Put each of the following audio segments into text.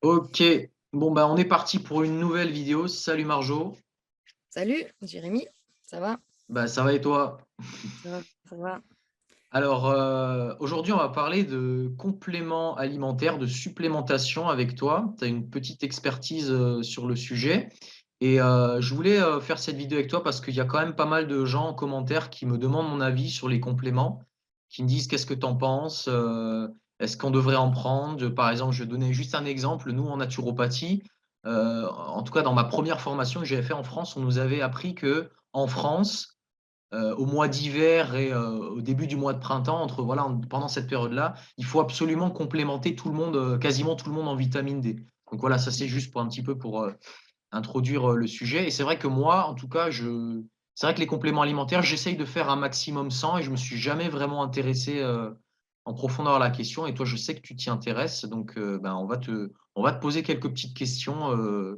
Ok, bon bah on est parti pour une nouvelle vidéo. Salut Marjo. Salut, Jérémy, ça va? Bah ça va et toi? Ça va, ça va. Alors aujourd'hui on va parler de compléments alimentaires, de supplémentation avec toi. Tu as une petite expertise sur le sujet et je voulais faire cette vidéo avec toi parce qu'il y a quand même pas mal de gens en commentaire qui me demandent mon avis sur les compléments, qui me disent qu'est-ce que tu en penses, est-ce qu'on devrait en prendre? Par exemple, je vais donner juste un exemple. Nous en naturopathie, en tout cas dans ma première formation que j'avais fait en France, on nous avait appris que en France, au mois d'hiver et au début du mois de printemps, pendant cette période-là, il faut absolument complémenter tout le monde, quasiment tout le monde en vitamine D. Donc voilà, ça c'est juste pour un petit peu pour introduire le sujet. Et c'est vrai que moi, en tout cas, c'est vrai que les compléments alimentaires, j'essaye de faire un maximum sans et je me suis jamais vraiment intéressé en profondeur à la question. Et toi, je sais que tu t'y intéresses, donc on va te poser quelques petites questions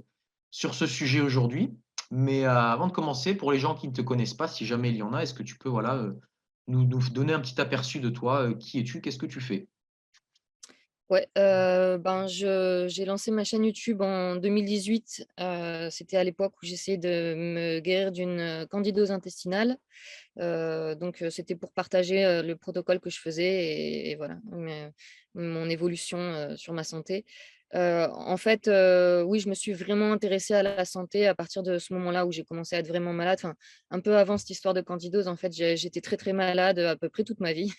sur ce sujet aujourd'hui. Mais avant de commencer, pour les gens qui ne te connaissent pas, si jamais il y en a, est-ce que tu peux nous donner un petit aperçu de toi? Qui es-tu? Qu'est-ce que tu fais? Ouais, j'ai lancé ma chaîne YouTube en 2018. C'était à l'époque où j'essayais de me guérir d'une candidose intestinale. C'était pour partager le protocole que je faisais et voilà, mon évolution sur ma santé. Oui, je me suis vraiment intéressée à la santé à partir de ce moment-là où j'ai commencé à être vraiment malade. Enfin, un peu avant cette histoire de candidose, en fait, j'étais très, très malade à peu près toute ma vie.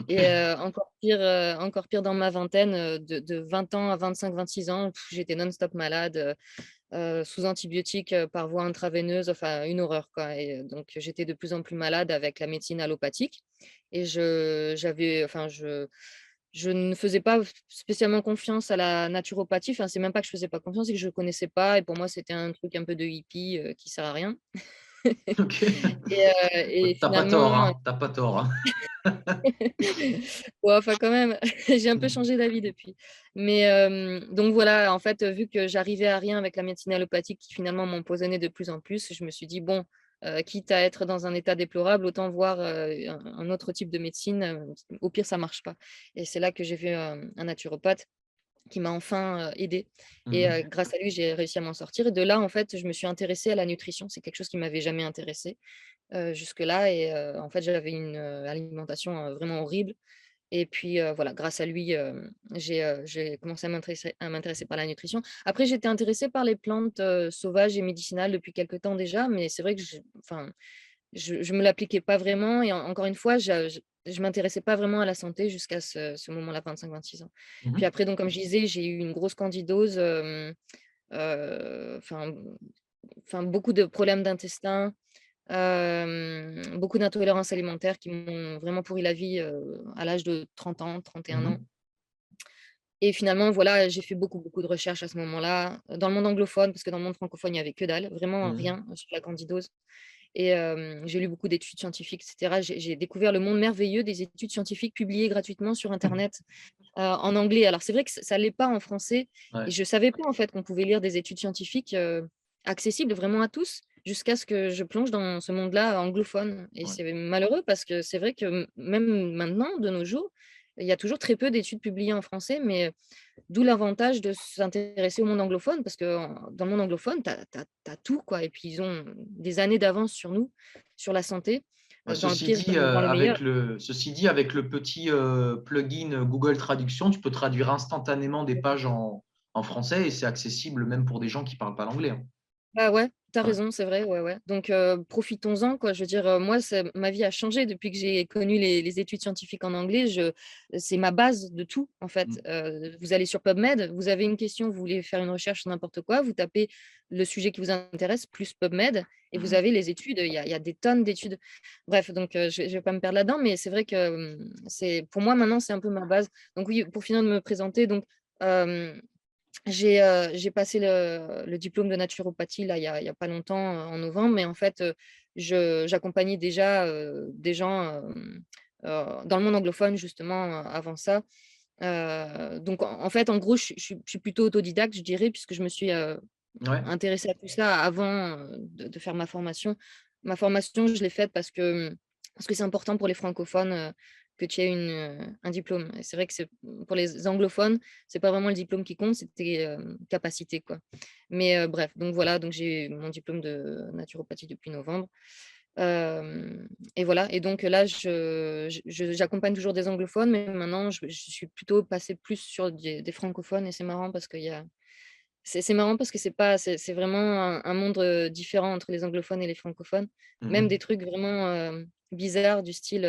Et Ok. encore pire dans ma vingtaine, de 20 ans à 25-26 ans, j'étais non-stop malade, sous antibiotiques, par voie intraveineuse, enfin une horreur quoi. Donc j'étais de plus en plus malade avec la médecine allopathique et je ne faisais pas spécialement confiance à la naturopathie. Enfin, c'est même pas que je faisais pas confiance, c'est que je connaissais pas et pour moi c'était un truc un peu de hippie, qui sert à rien. Ok. Et T'as pas tort, finalement hein. T'as pas tort, hein. ouais, enfin quand même, j'ai un peu changé d'avis depuis. Donc voilà, en fait, vu que j'arrivais à rien avec la médecine allopathique qui finalement m'empoisonnait de plus en plus, je me suis dit: «Bon, quitte à être dans un état déplorable, autant voir, un autre type de médecine, au pire ça marche pas» et c'est là que j'ai vu, un naturopathe qui m'a enfin, aidée et Mhm. grâce à lui, j'ai réussi à m'en sortir et de là, en fait, je me suis intéressée à la nutrition. C'est quelque chose qui m'avait jamais intéressée, jusque-là en fait, j'avais une, alimentation, vraiment horrible et puis, voilà, grâce à lui, j'ai commencé à m'intéresser par la nutrition. Après, j'étais intéressée par les plantes, sauvages et médicinales depuis quelque temps déjà, mais c'est vrai que je me l'appliquais pas vraiment et encore une fois, je m'intéressais pas vraiment à la santé jusqu'à ce moment-là, 25-26 ans. Puis Mhm. après, donc comme je disais, j'ai eu une grosse candidose, enfin beaucoup de problèmes d'intestin, beaucoup d'intolérances alimentaires qui m'ont vraiment pourri la vie, à l'âge de 30 ans, 31 ans Mhm. et finalement, voilà, j'ai fait beaucoup, beaucoup de recherches à ce moment-là, dans le monde anglophone, parce que dans le monde francophone, il y avait que dalle, vraiment Mhm. rien sur la candidose et j'ai lu beaucoup d'études scientifiques et cetera. J'ai découvert le monde merveilleux des études scientifiques publiées gratuitement sur internet, en anglais. Alors c'est vrai que ça l'est pas en français et Ouais. je savais pas en fait qu'on pouvait lire des études scientifiques, accessibles vraiment à tous, jusqu'à ce que je plonge dans ce monde-là anglophone et Ouais. c'est malheureux parce que c'est vrai que même maintenant, de nos jours, il y a toujours très peu d'études publiées en français, mais d'où l'avantage de s'intéresser au monde anglophone parce que dans le monde anglophone, tu as tout quoi et puis ils ont des années d'avance sur nous, sur la santé, dans le pire comme dans le meilleur. Ceci dit, avec le petit plugin Google Traduction, tu peux traduire instantanément des pages en français et c'est accessible même pour des gens qui parlent pas l'anglais, hein. Bah, ouais, tu as Ouais. raison, c'est vrai, ouais, ouais. Donc profitons-en, quoi. Je veux dire, moi, ma vie a changé depuis que j'ai connu les études scientifiques en anglais. C'est ma base de tout, en fait. Mm. Vous allez sur PubMed, vous avez une question, vous voulez faire une recherche sur n'importe quoi, vous tapez le sujet qui vous intéresse plus PubMed et vous Mhm. avez les études. Il y a des tonnes d'études. Bref, donc je vais pas me perdre là-dedans, mais c'est vrai que, pour moi, maintenant, c'est un peu ma base. Donc oui, pour finir de me présenter, donc, hem j'ai passé le diplôme de naturopathie là, il y a pas longtemps, en novembre, mais en fait, je j'accompagnais déjà, des gens, dans le monde anglophone justement, avant ça. Donc en fait, en gros, je suis plutôt autodidacte, je dirais, puisque je me suis, Ouais. intéressée à tout ça avant, de faire ma formation. Ma formation, je l'ai faite parce que c'est important pour les francophones, que tu aies un diplôme. Et c'est vrai que pour les anglophones, c'est pas vraiment le diplôme qui compte, c'est tes capacités, quoi. Mais bref, donc voilà, donc j'ai mon diplôme de naturopathie depuis novembre. Et voilà, et donc là, j'accompagne toujours des anglophones, mais maintenant, je suis plutôt passée plus sur des francophones, et c'est marrant parce c'est marrant parce que c'est vraiment un monde différent entre les anglophones et les francophones. Même des Mmh. trucs vraiment bizarres du style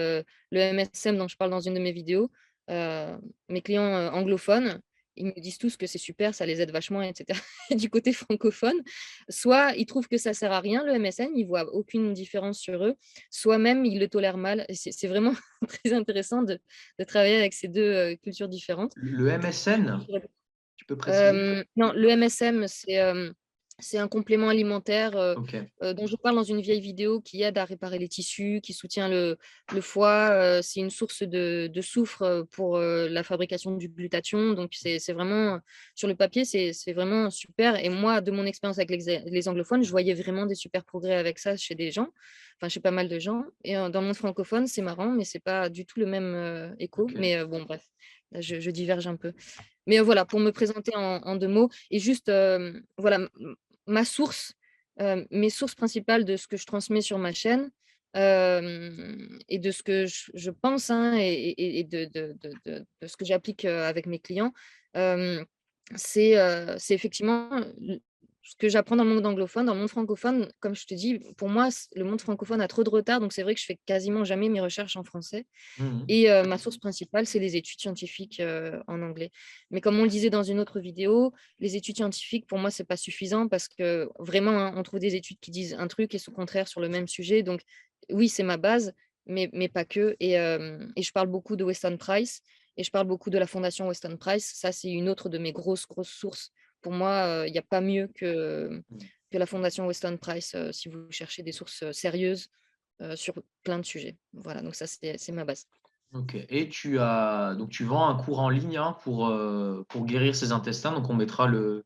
le MSM dont je parle dans une de mes vidéos. Mes clients anglophones, ils me disent tous que c'est super, ça les aide vachement, etc. Et du côté francophone, soit ils trouvent que ça sert à rien, le MSM, ils voient aucune différence sur eux, soit même ils le tolèrent mal. Et c'est vraiment très intéressant de travailler avec ces deux cultures différentes. Le MSN, tu peux préciser? Non, le MSM, c'est un complément alimentaire, OK. dont je parle dans une vieille vidéo qui aide à réparer les tissus, qui soutient le foie, c'est une source de soufre, pour, la fabrication du glutathion. Donc c'est vraiment, sur le papier, c'est vraiment super, et moi, de mon expérience avec les anglophones, je voyais vraiment des super progrès avec ça chez des gens, enfin chez pas mal de gens, et dans le monde francophone, c'est marrant, mais c'est pas du tout le même, écho. OK. Mais bon bref, là je diverge un peu. Mais voilà, pour me présenter en 2 mots, et juste, voilà, ma source, mes sources principales de ce que je transmets sur ma chaîne, et de ce que je pense, hein, et de ce que j'applique, avec mes clients, hem, c'est effectivement, ce que j'apprends dans le monde anglophone. Dans le monde francophone, comme je te dis, pour moi, le monde francophone a trop de retard, donc c'est vrai que je fais quasiment jamais mes recherches en français. Mmh. Et ma source principale, c'est les études scientifiques, en anglais. Mais comme on le disait dans une autre vidéo, les études scientifiques, pour moi, c'est pas suffisant parce que vraiment, hein, on trouve des études qui disent un truc et son contraire sur le même sujet. Donc oui, c'est ma base, mais pas que. Et je parle beaucoup de Weston Price, et je parle beaucoup de la fondation Weston Price. Ça, c'est une autre de mes grosses, grosses sources. Pour moi, il y a pas mieux Mmh. que la fondation Weston Price, si vous cherchez des sources, sérieuses, sur plein de sujets. Voilà, donc ça, c'est ma base. OK, et tu vends un cours en ligne, hein, pour guérir ses intestins, donc on mettra le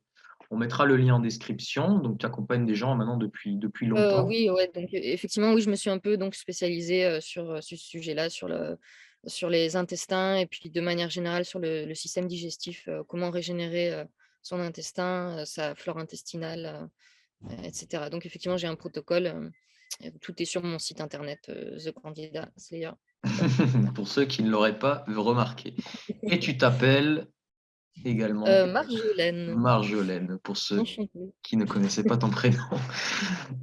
lien en description. Donc tu accompagnes des gens maintenant depuis longtemps. Oui, ouais, donc effectivement, oui, je me suis un peu donc spécialisée, sur ce sujet-là, sur les intestins, et puis de manière générale sur le système digestif, comment régénérer, son intestin, sa flore intestinale, et cetera. Donc effectivement, j'ai un protocole, tout est sur mon site internet, The Candida Slayer. Voilà. Pour ceux qui ne l'auraient pas remarqué, et tu t'appelles également Marjolaine, Marjolaine, pour ceux enchantée. qui ne connaissaient pas ton prénom.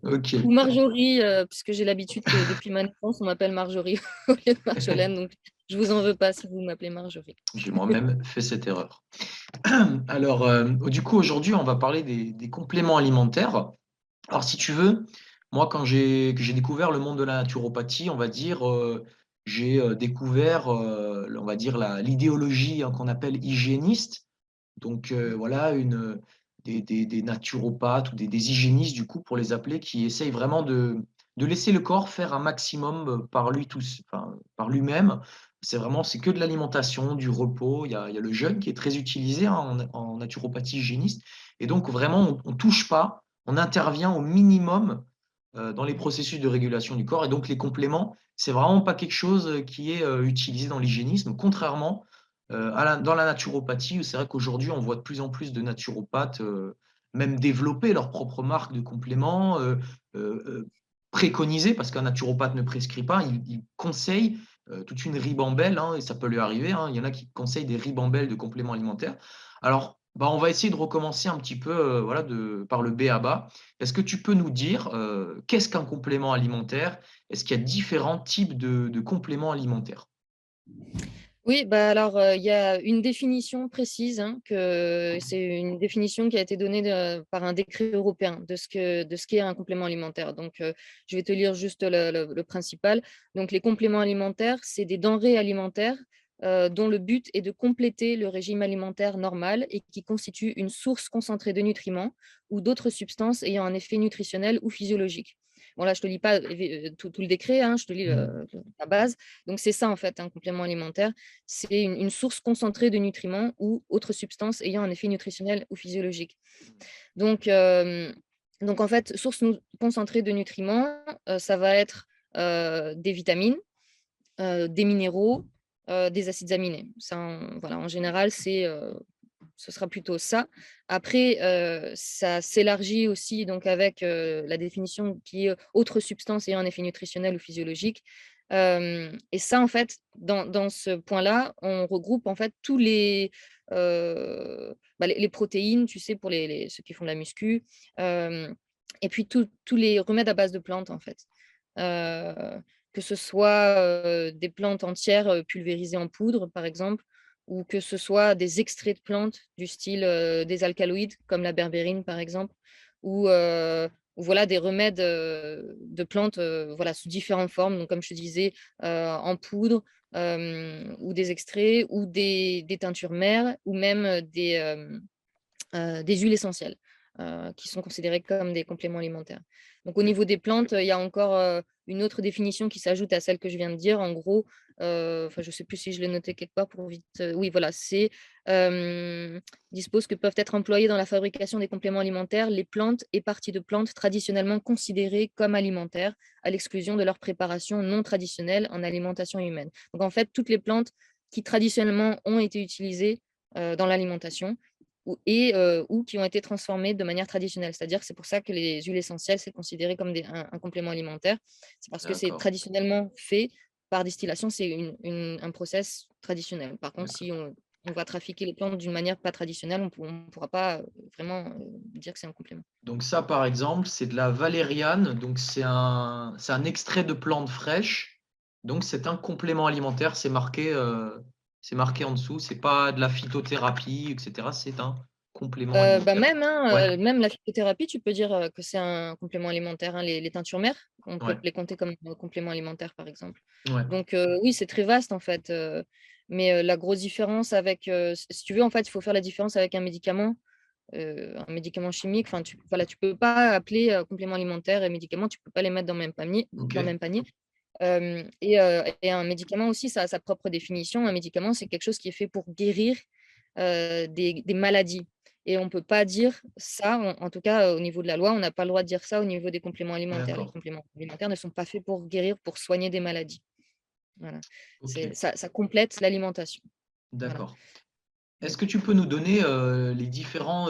OK. Ou Marjorie, puisque j'ai l'habitude que depuis ma naissance, on m'appelle Marjorie au lieu de Marjolaine, donc je vous en veux pas si vous m'appelez Marjorie. J'ai moi-même fait cette erreur. Alors, du coup, aujourd'hui, on va parler des compléments alimentaires. Alors, si tu veux, moi, que j'ai découvert le monde de la naturopathie, on va dire, j'ai découvert, on va dire, l'idéologie, hein, qu'on appelle hygiéniste. Donc, voilà, des naturopathes ou des hygiénistes, du coup, pour les appeler, qui essayent vraiment de laisser le corps faire un maximum par enfin, par lui-même. C'est que de l'alimentation, du repos. Il y a le jeûne qui est très utilisé, hein, en naturopathie hygiéniste. Et donc, vraiment, on touche pas, on intervient au minimum dans les processus de régulation du corps. Et donc, les compléments, c'est vraiment pas quelque chose qui est utilisé dans l'hygiénisme, contrairement dans la naturopathie. C'est vrai qu'aujourd'hui, on voit de plus en plus de naturopathes même développer leur propre marque de compléments, préconiser, parce qu'un naturopathe ne prescrit pas, il conseille toute une ribambelle, hein, et ça peut lui arriver, hein. Il y en a qui conseillent des ribambelles de compléments alimentaires. Alors, bah, on va essayer de recommencer un petit peu, voilà, par le B à bas. Est-ce que tu peux nous dire qu'est-ce qu'un complément alimentaire? Est-ce qu'il y a différents types de compléments alimentaires? Oui, bah, alors, il y a une définition précise, hein, que c'est une définition qui a été donnée par un décret européen de ce qu'est un complément alimentaire. Donc, je vais te lire juste le principal. Donc, les compléments alimentaires, c'est des denrées alimentaires, dont le but est de compléter le régime alimentaire normal et qui constituent une source concentrée de nutriments ou d'autres substances ayant un effet nutritionnel ou physiologique. Bon, là, je ne te lis pas tout le décret, hein, je te lis Mmh. la base. Donc, c'est ça, en fait, un complément alimentaire. C'est une source concentrée de nutriments ou autres substances ayant un effet nutritionnel ou physiologique. Donc, en fait, source concentrée de nutriments, ça va être des vitamines, des minéraux, des acides aminés. Ça, voilà, en général, ce sera plutôt ça. Après, ça s'élargit aussi donc avec, la définition qui est autre substance ayant un effet nutritionnel ou physiologique. Et ça, en fait, dans ce point-là, on regroupe en fait tous les protéines, tu sais, pour ceux qui font de la muscu, et puis tous les remèdes à base de plantes, en fait. Heu, que ce soit, des plantes entières, pulvérisées en poudre, par exemple, ou que ce soit des extraits de plantes du style, des alcaloïdes comme la berbérine, par exemple, ou, ou voilà des remèdes, de plantes, voilà sous différentes formes. Donc comme je te disais, en poudre, ou des extraits ou des teintures mères ou même, des huiles essentielles, qui sont considérées comme des compléments alimentaires. Donc au niveau des plantes, il y a encore, une autre définition qui s'ajoute à celle que je viens de dire. En gros, enfin je ne sais plus si je l'ai noté quelque part pour vite, oui voilà, c'est, dispose que peuvent être employées dans la fabrication des compléments alimentaires les plantes et parties de plantes traditionnellement considérées comme alimentaires, à l'exclusion de leur préparation non traditionnelle en alimentation humaine. Donc en fait, toutes les plantes qui traditionnellement ont été utilisées, dans l'alimentation ou qui ont été transformées de manière traditionnelle. C'est-à-dire que c'est pour ça que les huiles essentielles, c'est considéré comme un complément alimentaire. C'est parce que c'est D'accord, traditionnellement fait par distillation, c'est un process traditionnel. Par contre, d'accord. si on va trafiquer les plantes d'une manière pas traditionnelle, on ne pourra pas vraiment dire que c'est un complément. Donc ça, par exemple, c'est de la valériane, donc c'est un extrait de plante fraîche, donc c'est un complément alimentaire, c'est marqué en dessous, c'est pas de la phytothérapie et cetera, c'est un complément Bah, alimentaire. même, Ouais, hein, même la phytothérapie, tu peux dire, que c'est un complément alimentaire, hein. Les teintures mères, on peut ouais, les compter comme, compléments alimentaires, par exemple. ouais. Donc oui, c'est très vaste, en fait, mais la grosse différence avec, si tu veux, en fait, il faut faire la différence avec un médicament chimique. Enfin, tu peux pas appeler, complément alimentaire et médicament, tu peux pas les mettre dans le OK, même panier. Et un médicament aussi, ça a sa propre définition. Un médicament, c'est quelque chose qui est fait pour guérir, des maladies et on peut pas dire ça, en tout cas, au niveau de la loi, on n'a pas le droit de dire ça au niveau des compléments alimentaires. Les d'accord, compléments alimentaires ne sont pas faits pour guérir, pour soigner des maladies. Voilà. OK, Ça complète l'alimentation. Voilà. d'accord. Mmh. Est-ce que tu peux nous donner, les différents,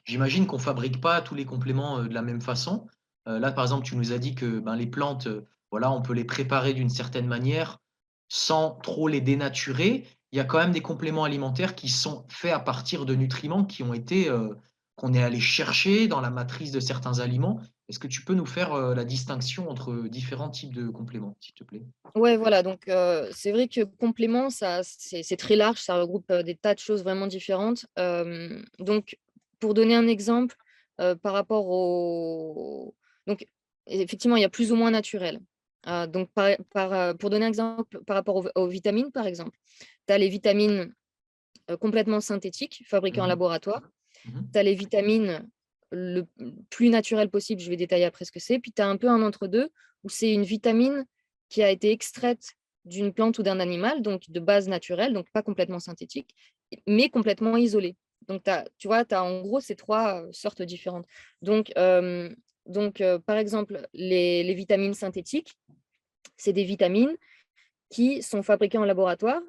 j'imagine qu'on fabrique pas tous les compléments, de la même façon. Là, par exemple, tu nous as dit que, ben, les plantes, voilà, on peut les préparer d'une certaine manière, sans trop les dénaturer. Il y a quand même des compléments alimentaires qui sont faits à partir de nutriments qui ont été, qu'on est allé chercher dans la matrice de certains aliments. Est-ce que tu peux nous faire, la distinction entre différents types de compléments, s'il te plaît? Ouais, voilà, donc c'est vrai que complément, ça c'est très large, ça regroupe, des tas de choses vraiment différentes. Donc pour donner un exemple, par rapport au donc effectivement, il y a plus ou moins naturel. Donc pour donner un exemple par rapport aux vitamines, par exemple, tu as les vitamines, complètement synthétiques, fabriquées en Mmh mh. laboratoire. Mmh. Tu as les vitamines le plus naturel possible, je vais détailler après ce que c'est. Puis tu as un peu un entre-deux où c'est une vitamine qui a été extraite d'une plante ou d'un animal, donc de base naturelle, donc pas complètement synthétique, mais complètement isolée. Donc tu vois, tu as en gros ces 3 sortes différentes. Donc, par exemple, les vitamines synthétiques, c'est des vitamines qui sont fabriqués en laboratoire,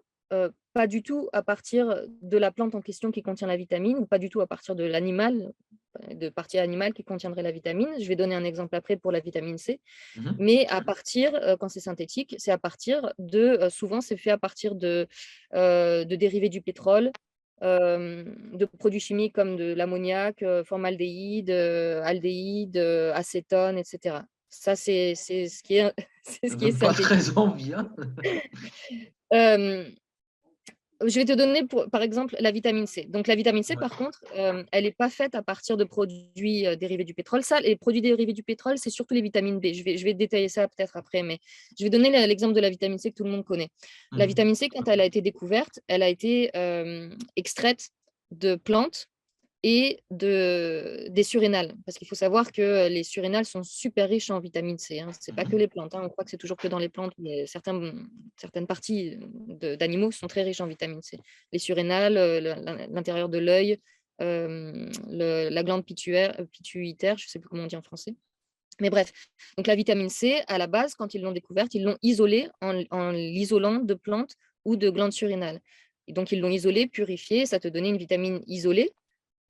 pas du tout à partir de la plante en question qui contient la vitamine ou pas du tout à partir de l'animal, de parties animales qui contiendraient la vitamine. Je vais donner un exemple après pour la vitamine C, Mmh. mais à partir, quand c'est synthétique, c'est à partir de, souvent c'est fait à partir de dérivés du pétrole, de produits chimiques comme de l'ammoniac, formaldéhyde, aldéhyde, acétone et cetera. Ça c'est ce qui est c'est Ça ce qui est donne pas synthétique. très envie, hein? Hem, je vais te donner par exemple la vitamine C. Donc la vitamine C Ouais. par contre, elle est pas faite à partir de produits, dérivés du pétrole. Ça, les produits dérivés du pétrole, c'est surtout les vitamines B. Je vais détailler ça peut-être après, mais je vais donner l'exemple de la vitamine C que tout le monde connaît. La Mmh. vitamine C, quand elle a été découverte, elle a été, extraite de plantes et des surrénales. Parce qu'il faut savoir que les surrénales sont super riches en vitamine C, hein. C'est pas que Mmh. les plantes, hein. On croit que c'est toujours que dans les plantes, mais certaines parties d'animaux sont très riches en vitamine C. Les surrénales, l'intérieur de l'œil, la glande pituitaire, je ne sais plus comment on dit en français. Mais bref, donc la vitamine C, à la base, quand ils l'ont découverte, ils l'ont isolée en l'isolant de plantes ou de glandes surrénales. Et donc, ils l'ont isolée, purifiée, ça te donnait une vitamine isolée,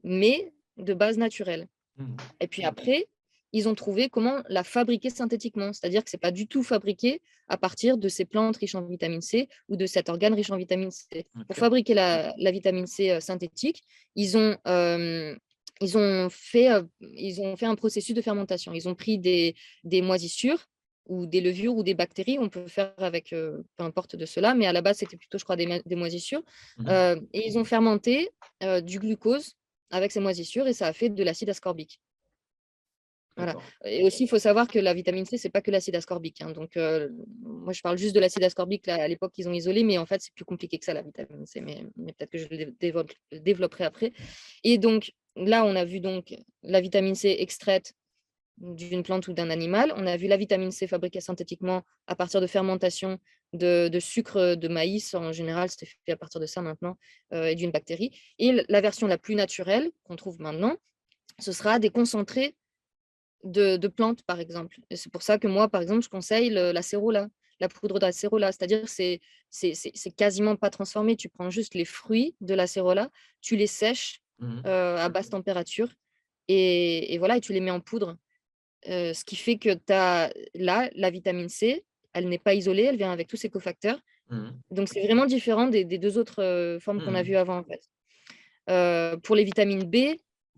mais de base naturelle. Mmh. Et puis après, ils ont trouvé comment la fabriquer synthétiquement. C'est-à-dire que ce n'est pas du tout fabriqué à partir de ces plantes riches en vitamine C ou de cet organe riche en vitamine C. Pour OK. fabriquer la vitamine C synthétique, ils ont, ils, ont fait, ils ont fait un processus de fermentation. Ils ont pris des moisissures ou des levures ou des bactéries. On peut faire avec peu importe de cela, mais à la base, c'était plutôt, je crois, des moisissures. Mmh. Et ils ont fermenté du glucose avec ces moisissures et ça a fait de l'acide ascorbique. Voilà. D'accord. Et aussi, il faut savoir que la vitamine C, c'est pas que l'acide ascorbique, hein. Donc, moi, je parle juste de l'acide ascorbique là, à l'époque qu'ils ont isolé, mais en fait, c'est plus compliqué que ça, la vitamine C. Mais peut-être que je le développerai après. Et donc, là, on a vu donc la vitamine C extraite d'une plante ou d'un animal. On a vu la vitamine C fabriquée synthétiquement à partir de fermentation de sucre de maïs. En général, c'est fait à partir de ça maintenant, et d'une bactérie. Et la version la plus naturelle qu'on trouve maintenant, ce sera des concentrés de plantes, par exemple. Et c'est pour ça que moi, par exemple, je conseille l'acérola, la poudre d'acérola. C'est-à-dire que c'est quasiment pas transformé. Tu prends juste les fruits de l'acérola, tu les sèches Mmh. à basse température et voilà, et tu les mets en poudre. Ce qui fait que tu as là, la vitamine C, elle n'est pas isolée, elle vient avec tous ses cofacteurs. Mmh. Donc c'est vraiment différent des 2 autres, formes qu'on a vues Mmh. avant, en fait. Pour les vitamines B,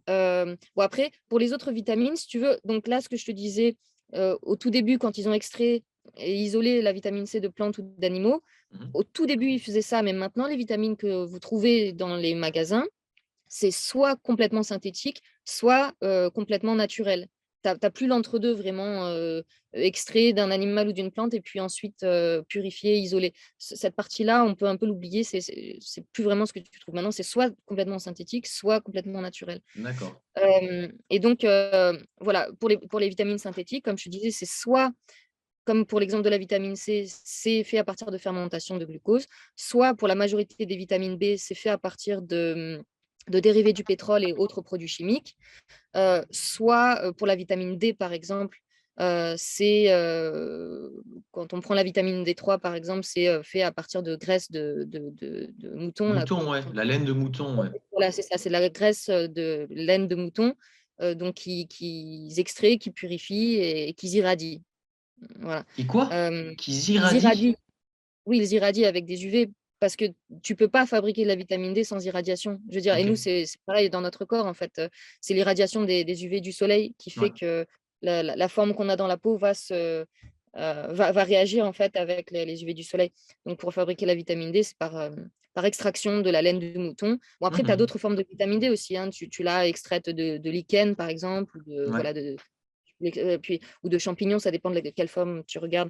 bon après, pour les autres vitamines, si tu veux, donc là, ce que je te disais, au tout début, quand ils ont extrait et isolé la vitamine C de plantes ou d'animaux, Mmh. au tout début, ils faisaient ça, mais maintenant, les vitamines que vous trouvez dans les magasins, c'est soit complètement synthétique, soit complètement naturel. Tu as plus l'entre-deux vraiment, extrait d'un animal ou d'une plante et puis ensuite, purifié, isolé. Cette partie-là, on peut un peu l'oublier, c'est plus vraiment ce que tu trouves maintenant, c'est soit complètement synthétique, soit complètement naturel. D'accord. Et donc, voilà, pour les vitamines synthétiques, comme je te disais, c'est soit comme pour l'exemple de la vitamine C, c'est fait à partir de fermentation de glucose, soit pour la majorité des vitamines B, c'est fait à partir de dérivés du pétrole et autres produits chimiques, soit, pour la vitamine D, par exemple, c'est, quand on prend la vitamine D3, par exemple, c'est, fait à partir de graisse de mouton là Mouton, qu'on ouais, la laine de mouton, ouais. voilà, c'est ça, c'est la graisse, de laine de mouton, donc qu'ils extraient, qu'ils purifient et qu'ils irradient. Voilà. Et quoi? Hem, Qu'ils Ils irradient? irradient, oui, ils irradient avec des UV parce que tu peux pas fabriquer de la vitamine D sans irradiation. Je veux dire et nous, OK. c'est pareil dans notre corps, en fait, c'est l'irradiation des UV du soleil qui fait Ouais. que la forme qu'on a dans la peau va réagir, en fait, avec les UV du soleil. Donc pour fabriquer la vitamine D, c'est par extraction de la laine du mouton. Bon, après, tu as Mmh. d'autres formes de vitamine D aussi, hein. Tu l'as extraite de lichen, par exemple, ou de Ouais. voilà, puis ou de champignons, ça dépend de quelle forme tu regardes.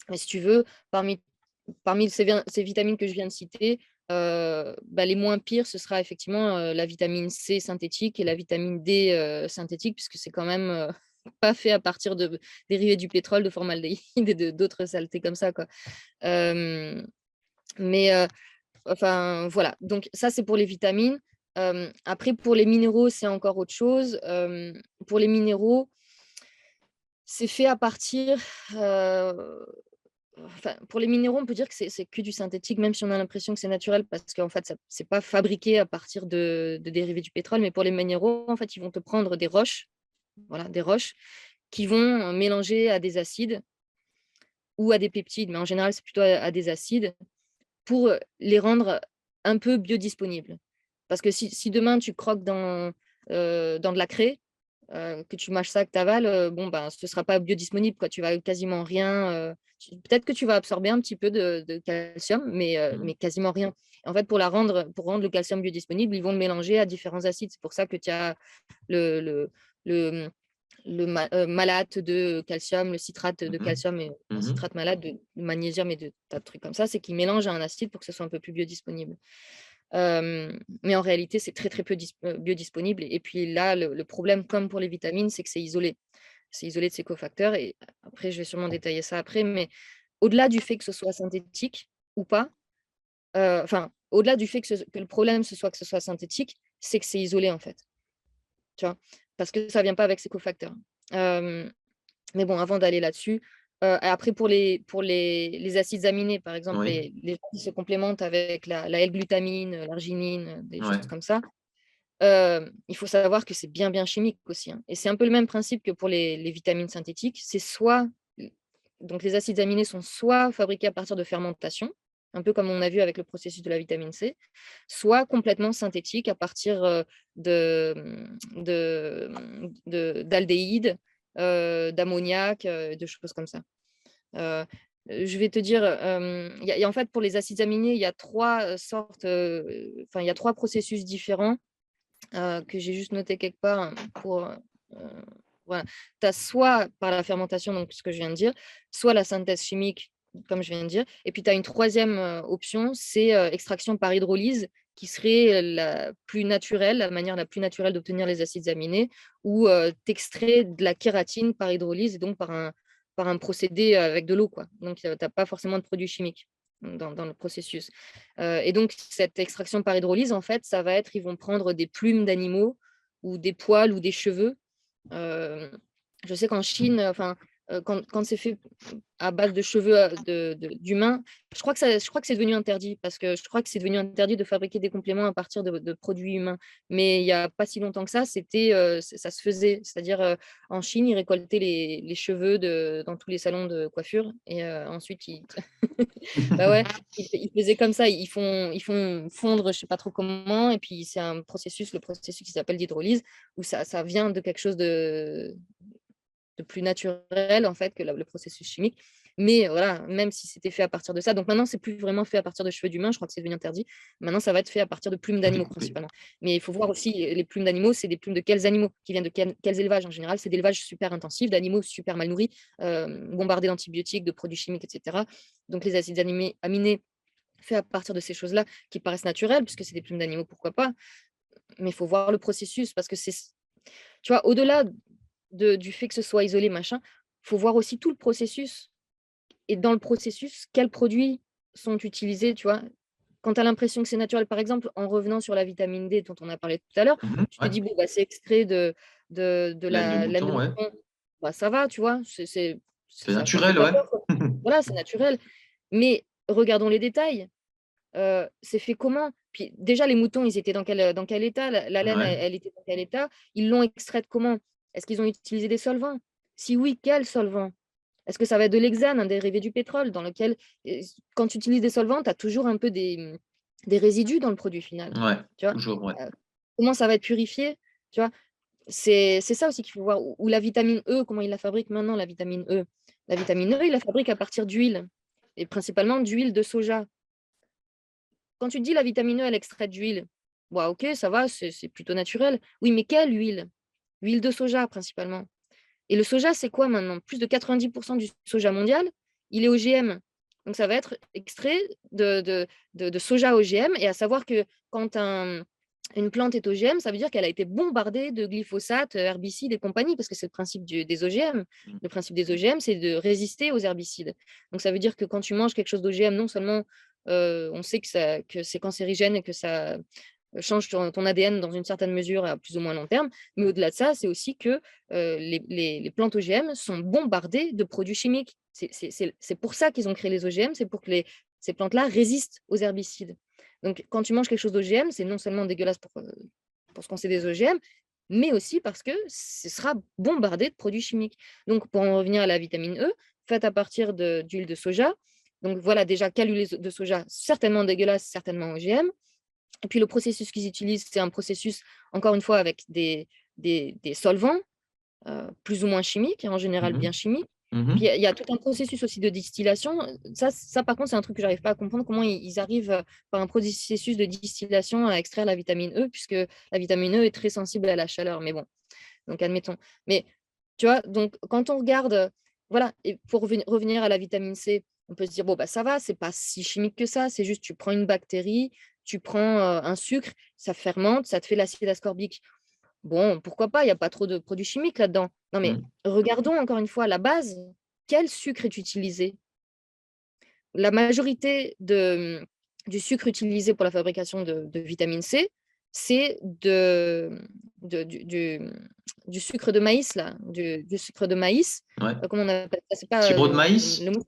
Mais si tu veux, parmi ces vitamines que je viens de citer, bah, les moins pires, ce sera effectivement, la vitamine C synthétique et la vitamine D, synthétique, puisque c'est quand même, pas fait à partir de dérivés du pétrole, de formaldéhyde et d'autres saletés comme ça, quoi. Hem, mais enfin, voilà, donc ça, c'est pour les vitamines. Après pour les minéraux, c'est encore autre chose. Pour les minéraux, c'est fait à partir, enfin, pour les minéraux, on peut dire que c'est que du synthétique, même si on a l'impression que c'est naturel, parce qu'en fait, ça c'est pas fabriqué à partir de dérivés du pétrole. Mais pour les minéraux, en fait, ils vont te prendre des roches, voilà, des roches qui vont mélanger à des acides ou à des peptides, mais en général, c'est plutôt à des acides pour les rendre un peu biodisponibles. Parce que si demain tu croques dans de la craie, que tu mâches ça, que tu avales, bon, ben, ce ne sera pas biodisponible, quoi. Tu vas quasiment rien, peut-être que tu vas absorber un petit peu de calcium, Mmh. mais quasiment rien. En fait, pour rendre le calcium biodisponible, ils vont le mélanger à différents acides. C'est pour ça que tu as le le le, malate de calcium, le citrate de Mmh. calcium et un Mmh. citrate malate de magnésium et de tas de trucs comme ça. C'est qu'ils mélangent à un acide pour que ce soit un peu plus biodisponible. Mais en réalité, c'est très, très peu biodisponible et puis là, le problème, comme pour les vitamines, c'est que c'est isolé. C'est isolé de ses cofacteurs et après, je vais sûrement détailler ça après, mais au-delà du fait que ce soit synthétique ou pas, enfin, au-delà du fait que le problème, ce soit que ce soit synthétique, c'est que c'est isolé, en fait, tu vois? Parce que ça vient pas avec ses cofacteurs. Hem Mais bon, avant d'aller là-dessus, après pour les acides aminés, par exemple, Oui, les gens qui se complémentent avec la L-glutamine, l'arginine, des choses ouais, comme ça, il faut savoir que c'est bien, bien chimique aussi, hein, et c'est un peu le même principe que pour les vitamines synthétiques. C'est soit donc les acides aminés sont soit fabriqués à partir de fermentation, un peu comme on a vu avec le processus de la vitamine C, soit complètement synthétiques à partir, de, d'aldéhyde, d'ammoniac, de choses comme ça. Heu, je vais te dire, il y a en fait pour les acides aminés, il y a 3 sortes, enfin il y a 3 processus différents, que j'ai juste noté quelque part, hein, pour, voilà. Tu as soit par la fermentation, donc ce que je viens de dire, soit la synthèse chimique, comme je viens de dire, et puis tu as une troisième option, c'est, extraction par hydrolyse qui serait la plus naturelle, la manière la plus naturelle d'obtenir les acides aminés, où, tu extrais de la kératine par hydrolyse et donc par un procédé avec de l'eau, quoi. Donc, tu as pas forcément de produits chimiques dans le processus. Et donc cette extraction par hydrolyse, en fait, ça va être ils vont prendre des plumes d'animaux ou des poils ou des cheveux. Heu, je sais qu'en Chine, enfin, quand c'est fait à base de cheveux, d'humains, je crois que c'est devenu interdit parce que je crois que c'est devenu interdit de fabriquer des compléments à partir de produits humains. Mais il y a pas si longtemps que ça, c'était, ça se faisait. C'est-à-dire, en Chine, ils récoltaient les cheveux dans tous les salons de coiffure et ensuite ils bah, ouais, ils faisaient comme ça, ils font fondre je sais pas trop comment et puis c'est un processus, le processus qui s'appelle l'hydrolyse où ça vient de quelque chose de plus naturel en fait que le processus chimique. Mais voilà, même si c'était fait à partir de ça, donc maintenant c'est plus vraiment fait à partir de cheveux d'humains, je crois que c'est devenu interdit. Maintenant ça va être fait à partir de plumes à d'animaux découper. principalement. Mais il faut voir aussi les plumes d'animaux, c'est des plumes de quels animaux? Qui viennent de quels élevages en général? C'est d'élevage super intensif, d'animaux super mal nourris, bombardés d'antibiotiques, de produits chimiques et cetera. Donc les acides aminés faits à partir de ces choses-là qui paraissent naturelles puisque c'est des plumes d'animaux, pourquoi pas? Mais il faut voir le processus parce que c'est tu vois, au-delà du fait que ce soit isolé, machin, faut voir aussi tout le processus et dans le processus, quels produits sont utilisés, tu vois? Quand tu as l'impression que c'est naturel, par exemple, en revenant sur la vitamine D dont on a parlé tout à l'heure, Mmh, tu te ouais, dis: «Bon, bah, c'est extrait de laine de la laine de mouton, ouais, mouton», bah, ça va, tu vois? c'est Ça fait naturel, pas ouais. peur, quoi. Voilà, c'est naturel. Mais regardons les détails. C'est fait comment? Puis déjà les moutons, ils étaient dans quel état? La laine, Ouais, elle était dans quel état? Ils l'ont extraite comment? Est-ce qu'ils ont utilisé des solvants? Si oui, quels solvants? Est-ce que ça va être de l'hexane, un dérivé du pétrole dans lequel, quand tu utilises des solvants, tu as toujours un peu des résidus dans le produit final, ouais, tu vois? toujours, ouais. Heu, comment ça va être purifié? Tu vois? C'est ça aussi qu'il faut voir ou la vitamine E, comment ils la fabriquent maintenant la vitamine E? La vitamine E, ils la fabriquent à partir d'huile et principalement d'huile de soja. Quand tu dis la vitamine E, elle extrait d'huile, bah, OK, ça va, c'est plutôt naturel. Oui, mais quelle huile? Huile de soja principalement et le soja, c'est quoi maintenant? Plus de 90 du soja mondial, il est OGM. Donc ça va être extrait de soja OGM et à savoir que quand une plante est OGM, ça veut dire qu'elle a été bombardée de glyphosate, herbicides et compagnie, parce que c'est le principe des OGM. Mmh. Le principe des OGM, c'est de résister aux herbicides. Donc ça veut dire que quand tu manges quelque chose d'OGM, non seulement, on sait que c'est cancérigène et que ça change ton ADN dans une certaine mesure à plus ou moins long terme, mais au-delà de ça, c'est aussi que, les plantes OGM sont bombardées de produits chimiques. C'est pour ça qu'ils ont créé les OGM, c'est pour que ces plantes-là résistent aux herbicides. Donc quand tu manges quelque chose d'OGM, c'est non seulement dégueulasse pour ce qu'on sait des OGM, mais aussi parce que ce sera bombardé de produits chimiques. Donc pour en revenir à la vitamine E, faite à partir d'huile de soja, donc voilà déjà quelle huile de soja? Certainement dégueulasse, certainement OGM. Et puis le processus qu'ils utilisent, c'est un processus, encore une fois, avec des solvants, plus ou moins chimiques, et en général Mmh mh. bien chimiques. Mmh. Puis il y a tout un processus aussi de distillation. Ça par contre, c'est un truc que j'arrive pas à comprendre, comment ils arrivent, par un processus de distillation à extraire la vitamine E, puisque la vitamine E est très sensible à la chaleur. Mais bon, donc admettons. Mais tu vois? Donc quand on regarde, voilà et pour revenir à la vitamine C, on peut se dire: «Bon, bah, ça va, c'est pas si chimique que ça, c'est juste tu prends une bactérie, tu prends, un sucre, ça fermente, ça te fait l'acide ascorbique». Bon, pourquoi pas? Il y a pas trop de produits chimiques là-dedans. Non, mais Mmh. regardons encore une fois la base. Quel sucre est utilisé? La majorité du sucre utilisé pour la fabrication de vitamine C, c'est du sucre de maïs, là, du sucre de maïs. Ouais. Comment on appelle ça? C'est pas Sirop de le maïs? mot.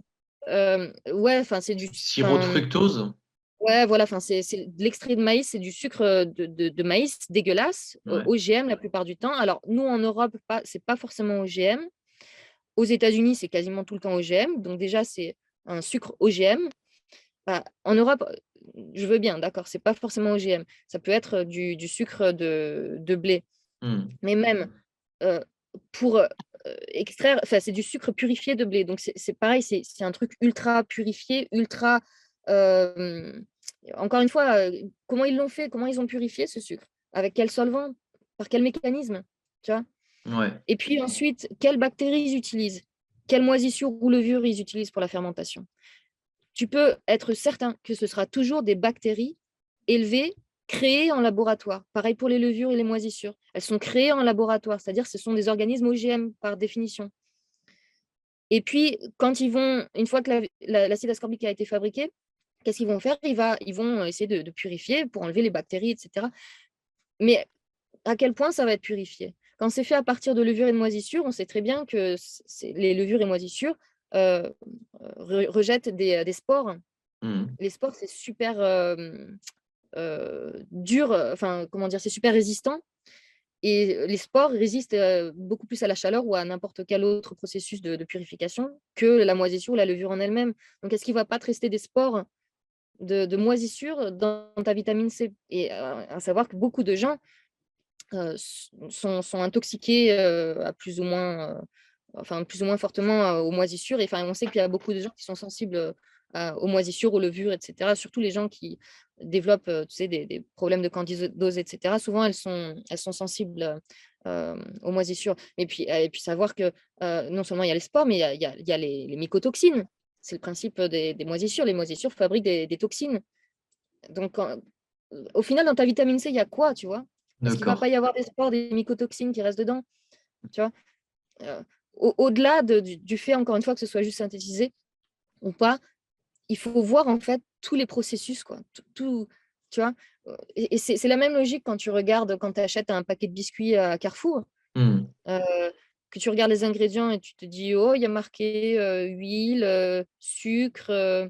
Ouais, enfin, c'est du. Sirop de fructose? Ouais, voilà, enfin, c'est de l'extrait de maïs, c'est du sucre de maïs dégueulasse, Ouais. OGM la plupart du temps. Alors, nous, en Europe, c'est pas forcément OGM. Aux États-Unis, c'est quasiment tout le temps OGM. Donc, déjà, c'est un sucre OGM. Bah, en Europe, je veux bien, d'accord, c'est pas forcément OGM. Ça peut être du sucre de blé. Mmh. Mais même euh, pour extraire, enfin, c'est du sucre purifié de blé. Donc, c'est pareil, c'est un truc ultra purifié, ultra. euh, Encore une fois, comment ils l'ont fait? Comment ils ont purifié ce sucre? Avec quel solvant? Par quel mécanisme? Tu vois? Ouais. Et puis ensuite, quelles bactéries ils utilisent? Quelle moisissure ou levure ils utilisent pour la fermentation? Tu peux être certain que ce sera toujours des bactéries élevées, créées en laboratoire. Pareil pour les levures et les moisissures. Elles sont créées en laboratoire, c'est-à-dire que ce sont des organismes OGM par définition. Et puis, quand une fois que l'acide ascorbique a été fabriqué, qu'est-ce qu'ils vont faire? Ils vont essayer de purifier pour enlever les bactéries, etc. Mais à quel point ça va être purifié? Quand c'est fait à partir de levures et de moisissures, on sait très bien que les levures et moisissures euh, rejettent des spores. Mmh. Les spores, c'est super dur, enfin, comment dire, c'est super résistant. Et les spores résistent beaucoup plus à la chaleur ou à n'importe quel autre processus de purification que la moisissure ou la levure en elle-même. Donc, est-ce qu'il ne va pas te rester des spores de moisissure dans ta vitamine C? Et à savoir que beaucoup de gens sont intoxiqués à plus ou moins fortement aux moisissures. Et enfin, on sait qu'il y a beaucoup de gens qui sont sensibles aux moisissures, aux levures, etc. Surtout les gens qui développent, tu sais, des problèmes de candidose, etc. Souvent, elles sont sensibles aux moisissures. Et puis savoir que non seulement il y a les spores, mais il y a les mycotoxines. C'est le principe des moisissures. Les moisissures fabriquent des toxines. Donc, au final, dans ta vitamine C, il y a quoi, tu vois? Est-ce qu'il ne va D'accord. pas y avoir des spores, des mycotoxines qui restent dedans? Tu vois? Euh, Au-delà du fait, encore une fois, que ce soit juste synthétisé ou pas, il faut voir en fait tous les processus, quoi. Tu vois? Et c'est la même logique quand tu regardes, quand tu achètes un paquet de biscuits à Carrefour, Mmh. euh, que tu regardes les ingrédients et tu te dis, oh, il y a marqué huile, sucre,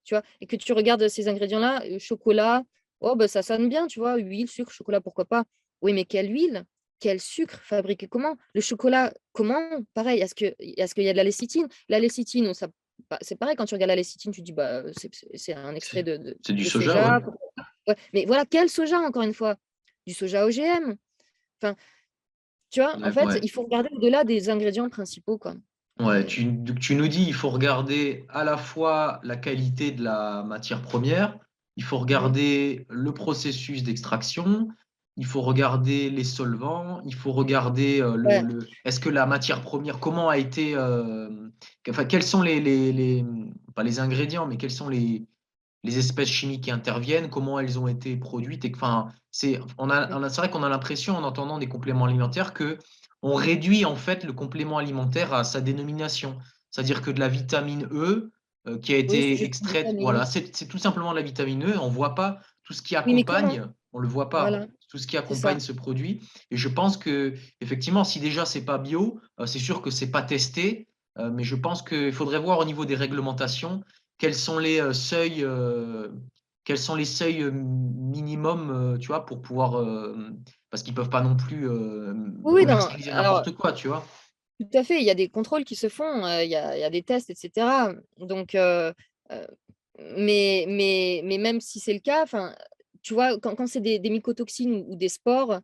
tu vois, et que tu regardes ces ingrédients-là, chocolat, oh, bah, ça sonne bien, tu vois, huile, sucre, chocolat, pourquoi pas. Oui, mais quelle huile? Quel sucre? Fabriqué comment? Le chocolat, comment? Pareil, est-ce qu'il y a de la lécithine? La lécithine, c'est pareil, quand tu regardes la lécithine, tu te dis, bah, c'est un C'est extrait de, c'est du de soja, ouais. soja. Ouais, mais voilà, quel soja, encore une fois? Du soja OGM. Enfin, tu vois, en Ouais, fait, ouais. il faut regarder au-delà des ingrédients principaux, quoi. Ouais, Et- tu nous dis, il faut regarder à la fois la qualité de la matière première, il faut Mm. regarder le processus d'extraction, il faut regarder les solvants, il faut regarder Ouais, est-ce que la matière première, comment a été, enfin, quels sont pas les ingrédients, mais quels sont les espèces chimiques qui interviennent, comment elles ont été produites. Et, enfin, c'est vrai qu'on a l'impression, en entendant des compléments alimentaires, que on réduit en fait le complément alimentaire à sa dénomination. C'est-à-dire que de la vitamine E qui a oui, c'est été juste une extraite, vitamine. voilà, c'est tout simplement de la vitamine E. On voit pas tout ce qui Oui, mais comment? accompagne, on le voit pas, Voilà, tout ce qui c'est accompagne ça. ce produit. Et je pense que effectivement, si déjà c'est pas bio, c'est sûr que c'est pas testé. Mais je pense qu'il faudrait voir au niveau des réglementations quels sont les seuils, minimums, tu vois, pour pouvoir, parce qu'ils peuvent pas non plus Oui, oui, non, commercialiser alors n'importe quoi, tu vois. tout à fait, il y a des contrôles qui se font, il y a des tests, etc. Donc, heu, mais même si c'est le cas, enfin, tu vois, quand c'est des mycotoxines ou des spores,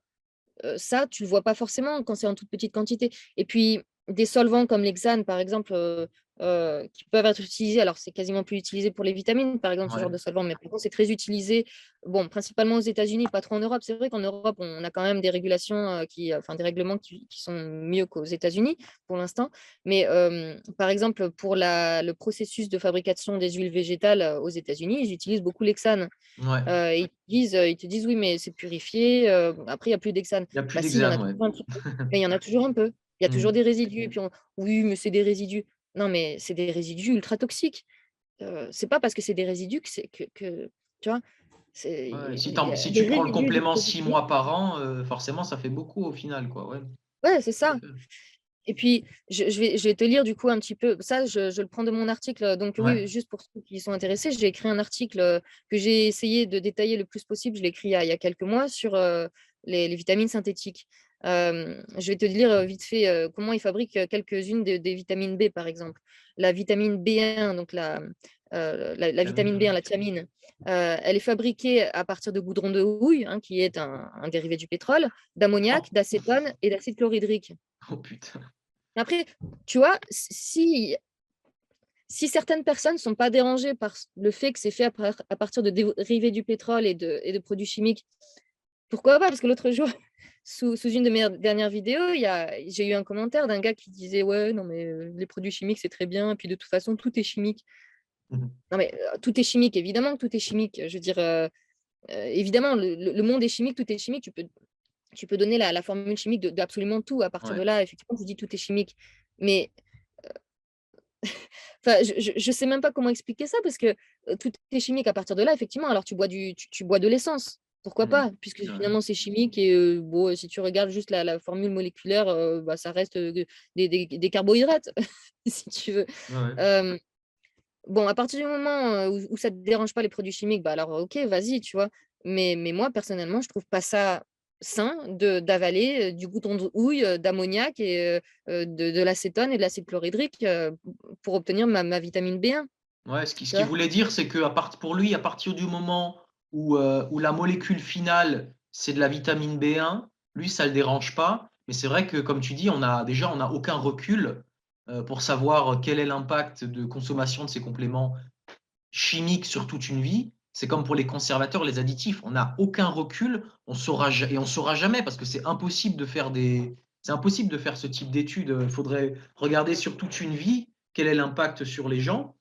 ça, tu le vois pas forcément quand c'est en toute petite quantité. Et puis, des solvants comme l'hexane, par exemple, qui peuvent être utilisés, alors c'est quasiment plus utilisé pour les vitamines, par exemple, ce genre Ouais, de solvant, mais par contre, c'est très utilisé, bon, principalement aux États-Unis, pas trop en Europe. C'est vrai qu'en Europe, on a quand même des régulations, enfin, des règlements qui sont mieux qu'aux États-Unis pour l'instant. Mais par exemple, pour le processus de fabrication des huiles végétales aux États-Unis, ils utilisent beaucoup l'hexane. ouais. Ils te disent: «Oui, mais c'est purifié, après il y a plus d'hexane». Il n'y a plus Bah si, il y en d'hexane, a ouais. toujours un petit peu, mais il y en a toujours un peu. Il y a toujours Hmm. des résidus et puis «Oui, mais c'est des résidus». Non, mais c'est des résidus ultra toxiques. C'est pas parce que c'est des résidus que tu vois? Ouais, C'est si les tu prends le résidus de complément produits 6 chimiques. mois par an, forcément ça fait beaucoup au final, quoi, ouais, Ouais, c'est tout à ça. fait. Et puis, je vais te lire du coup un petit peu. Ça, je le prends de mon article. Donc, Ouais, oui, juste pour ceux qui sont intéressés, j'ai écrit un article que j'ai essayé de détailler le plus possible. Je l'ai écrit il y a quelques mois sur les vitamines synthétiques. Je vais te dire vite fait comment ils fabriquent quelques-unes des vitamines B, par exemple. La vitamine B1, donc la vitamine vitamine, B1, la thiamine, elle est fabriquée à partir de goudron de houille, hein, qui est un dérivé du pétrole, d'ammoniac, oh, d'acétone et d'acide chlorhydrique. oh putain. Après, tu vois, si certaines personnes ne sont pas dérangées par le fait que c'est fait à partir de dérivés du pétrole et de produits chimiques, pourquoi pas? Parce que l'autre jour, sous une de mes dernières vidéos, j'ai eu un commentaire d'un gars qui disait: «Ouais, non, mais les produits chimiques, c'est très bien, et puis de toute façon, tout est chimique». Mmh. Non, mais tout est chimique, évidemment que tout est chimique. Je veux dire, évidemment, le monde est chimique, tout est chimique. Tu peux donner la formule chimique d'absolument tout. À partir de Ouais. là, effectivement, tu dis tout est chimique. Mais enfin, je sais même pas comment expliquer ça parce que, tout est chimique à partir de là, effectivement. Alors tu bois de l'essence, pourquoi Mmh. pas? Puisque Ouais. finalement c'est chimique et bon, si tu regardes juste la formule moléculaire, bah, ça reste, des carbohydrates, si tu veux. Ouais, ouais. Hem, bon, à partir du moment, où ça te dérange pas les produits chimiques, bah, alors OK, vas-y, tu vois? Mais moi personnellement, je trouve pas ça sain d'avaler, du goudron de houille, d'ammoniac et de l'acétone et de l'acide chlorhydrique, pour obtenir ma vitamine B1, Ouais, ce tu qu'il vois? voulait dire, c'est que pour lui, à partir du moment où la molécule finale, c'est de la vitamine B1, lui, ça le dérange pas. Mais c'est vrai que, comme tu dis, on n'a aucun recul pour savoir quel est l'impact de consommation de ces compléments chimiques sur toute une vie. C'est comme pour les conservateurs, les additifs. On n'a aucun recul, et on saura jamais parce que c'est impossible de faire ce type d'études. Il faudrait regarder sur toute une vie quel est l'impact sur les gens.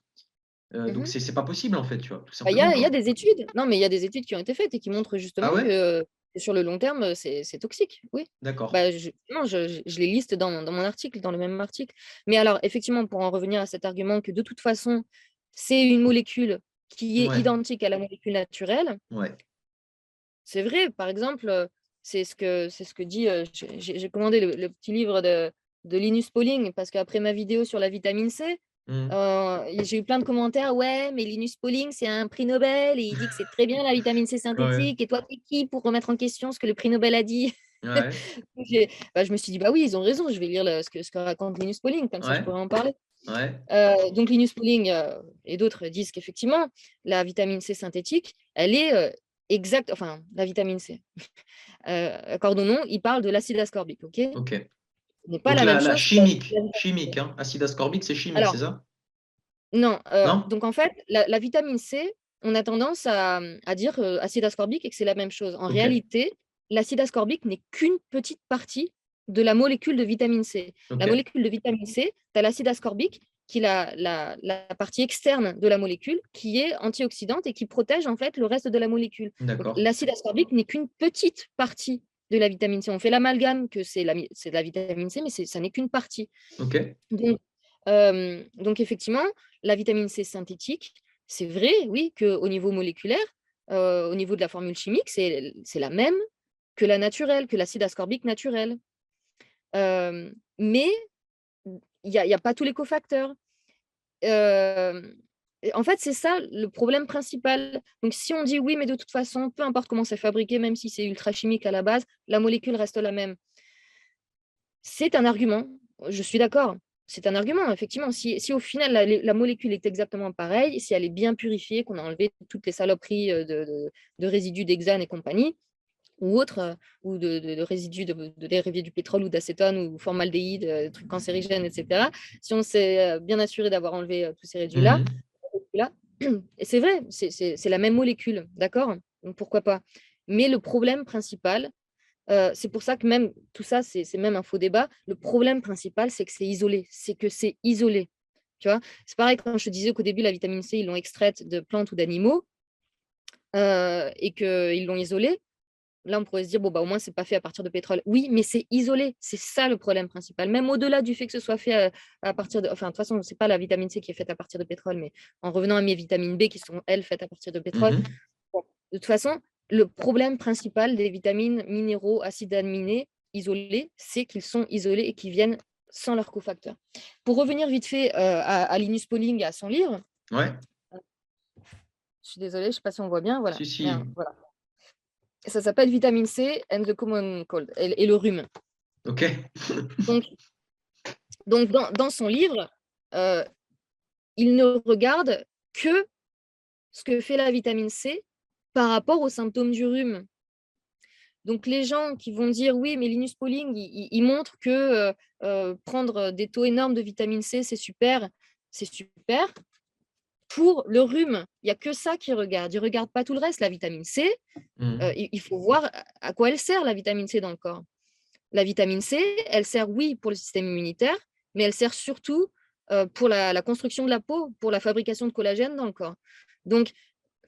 Donc Mmh. c'est pas possible en fait, tu vois? Tout Bah, simplement, il y a quoi. des études. Non, mais il y a des études qui ont été faites et qui montrent Ah justement ouais? que sur le long terme, c'est toxique, oui. D'accord. Bah, non, je les liste dans mon article, dans le même article. Mais alors effectivement, pour en revenir à cet argument que de toute façon, c'est une molécule qui est Ouais, identique à la molécule naturelle, ouais. c'est vrai. Par exemple, c'est ce que dit, j'ai commandé le petit livre de Linus Pauling parce qu'après ma vidéo sur la vitamine C, Mmh. j'ai eu plein de commentaires: «Ouais, mais Linus Pauling, c'est un prix Nobel et il dit que c'est très bien la vitamine C Ouais, synthétique et toi, tu es qui pour remettre en question ce que le prix Nobel a dit?» ouais, j'ai je me suis dit: «Bah oui, ils ont raison, je vais lire ce que raconte Linus Pauling, comme ça je ouais, pourrais en parler». ouais. Donc Linus Pauling, et d'autres disent qu'effectivement, la vitamine C synthétique, elle est, enfin la vitamine C, accordons-nous, il parle de l'acide ascorbique, OK? Ce OK. n'est pas Donc la même la chose que la vitamine chimique, C. hein? Acide ascorbique, c'est chimique, c'est Alors ça? non, Non? donc en fait, la vitamine C, on a tendance à dire, acide ascorbique et que c'est la même chose. En OK, réalité, l'acide ascorbique n'est qu'une petite partie de la molécule de vitamine C. La OK, molécule de vitamine C, tu as l'acide ascorbique qui est la partie externe de la molécule, qui est antioxydante et qui protège en fait le reste de la molécule. Donc d'accord. l'acide ascorbique n'est qu'une petite partie de la vitamine C. On fait l'amalgame que c'est de la vitamine C, mais ça n'est qu'une partie. OK, Donc effectivement, la vitamine C synthétique, c'est vrai, oui, qu'au niveau moléculaire, au niveau de la formule chimique, c'est la même que la naturelle, que l'acide ascorbique naturel. Mais il y a pas tous les cofacteurs. Hem Et en fait, c'est ça le problème principal. Donc si on dit: «Oui, mais de toute façon, peu importe comment c'est fabriqué, même si c'est ultra chimique à la base, la molécule reste la même». C'est un argument, je suis d'accord. C'est un argument, effectivement. Si au final la molécule est exactement pareille, si elle est bien purifiée, qu'on a enlevé toutes les saloperies, de résidus d'hexane et compagnie ou autres, ou de résidus de dérivés du pétrole ou d'acétone ou formaldéhyde, trucs cancérigènes et cetera. Si on s'est, bien assuré d'avoir enlevé, tous ces résidus-là mmh, là et c'est vrai, c'est la même molécule, d'accord? Donc pourquoi pas? Mais le problème principal, c'est pour ça que même tout ça, c'est même un faux débat. Le problème principal, c'est que c'est isolé, c'est que c'est isolé, tu vois? C'est pareil quand je te disais qu'au début, la vitamine C, ils l'ont extraite de plantes ou d'animaux, et qu'ils l'ont isolée. Là, on pourrait se dire: «Bon, bah, au moins, c'est pas fait à partir de pétrole». Oui, mais c'est isolé, c'est ça le problème principal. Même au-delà du fait que ce soit fait, à partir de enfin, de toute façon, c'est pas la vitamine C qui est faite à partir de pétrole, mais en revenant à mes vitamines B qui sont, elles, faites à partir de pétrole. mmh. Bon. De toute façon, le problème principal des vitamines, minéraux, acides aminés isolés, c'est qu'ils sont isolés et qu'ils viennent sans leur cofacteur. Pour revenir vite fait à Linus Pauling, à son livre, Ouais, je suis désolée, je ne sais pas si on voit bien, voilà. si, si. Voilà. Ça s'appelle Vitamine C and the Common Cold et le rhume. Ok. Donc, dans son livre, il ne regarde que ce que fait la vitamine C par rapport aux symptômes du rhume. Donc, les gens qui vont dire oui, mais Linus Pauling, il montre que prendre des taux énormes de vitamine C, c'est super. C'est super. Pour le rhume, il n'y a que ça qu'ils regardent. Ils ne regardent pas tout le reste. La vitamine C, il faut voir à quoi elle sert, la vitamine C, dans le corps. La vitamine C, elle sert, oui, pour le système immunitaire, mais elle sert surtout pour la construction de la peau, pour la fabrication de collagène dans le corps. Donc,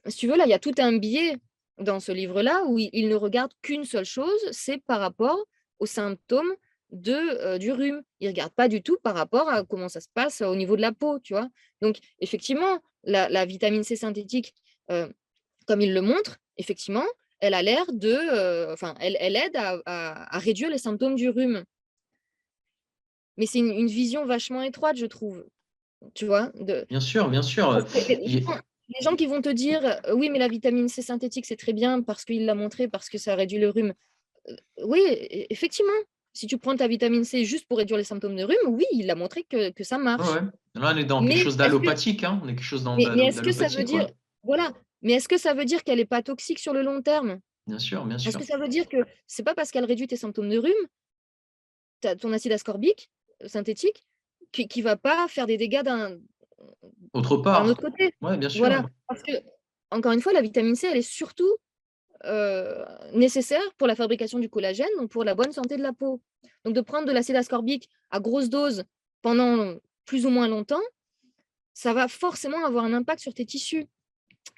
si tu veux, là, il y a tout un biais dans ce livre-là où il ne regarde qu'une seule chose, c'est par rapport aux symptômes du rhume. Il ne regarde pas du tout par rapport à comment ça se passe au niveau de la peau, tu vois. Donc, effectivement, la vitamine C synthétique, comme il le montre, effectivement, elle a l'air enfin, elle aide à réduire les symptômes du rhume. Mais c'est une vision vachement étroite, je trouve, tu vois. Bien sûr, bien sûr. Parce que les gens qui vont te dire oui, mais la vitamine C synthétique, c'est très bien parce qu'il l'a montré, parce que ça réduit le rhume. Oui, effectivement. Si tu prends ta vitamine C juste pour réduire les symptômes de rhume, oui, il a montré que ça Ouais, marche. ouais. Là, on est dans quelque Mais chose est-ce que, d'allopathique, hein. On est quelque chose dans mais est-ce que ça veut d'allopathique, dire, quoi. voilà, mais est-ce que ça veut dire qu'elle n'est pas toxique sur le long terme? Bien sûr, bien Est-ce sûr. que ça veut dire que c'est pas parce qu'elle réduit tes symptômes de rhume, ton acide ascorbique synthétique, qui va pas faire des dégâts Autre d'un part. autre côté? Ouais, bien sûr. Voilà. Parce que, encore une fois, la vitamine C, elle est surtout nécessaire pour la fabrication du collagène, donc pour la bonne santé de la peau. Donc de prendre de l'acide ascorbique à grosse dose pendant plus ou moins longtemps, ça va forcément avoir un impact sur tes tissus.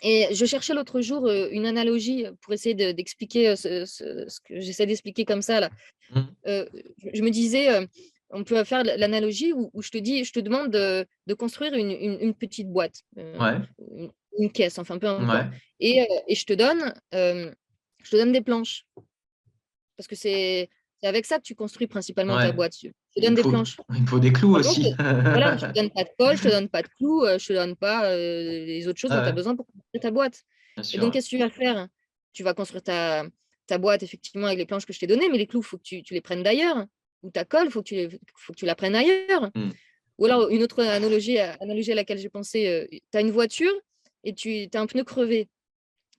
Et je cherchais l'autre jour une analogie pour essayer d'expliquer ce que j'essaie d'expliquer comme ça là. Mmh. Je me disais, on peut faire l'analogie où je te demande de construire une petite boîte, Ouais, une caisse, enfin peu importe. ouais, Et je te donne des planches. Parce que c'est avec ça que tu construis principalement ta ouais. boîte. Je te Il donne me des faut planches. il me faut des clous Par contre, aussi. voilà, je te donne pas de colle, je te donne pas de clous, je te donne pas les autres choses Ouais, dont tu as ouais, besoin pour construire ta boîte. bien Et sûr, donc, ouais. qu'est-ce que tu vas faire? Tu vas construire ta boîte effectivement avec les planches que je t'ai données, mais les clous, il faut que tu les prennes d'ailleurs. Ou ta colle, faut que tu la prennes ailleurs. Mmh. Ou alors, une autre analogie à laquelle j'ai pensé, tu as une voiture et tu as un pneu crevé.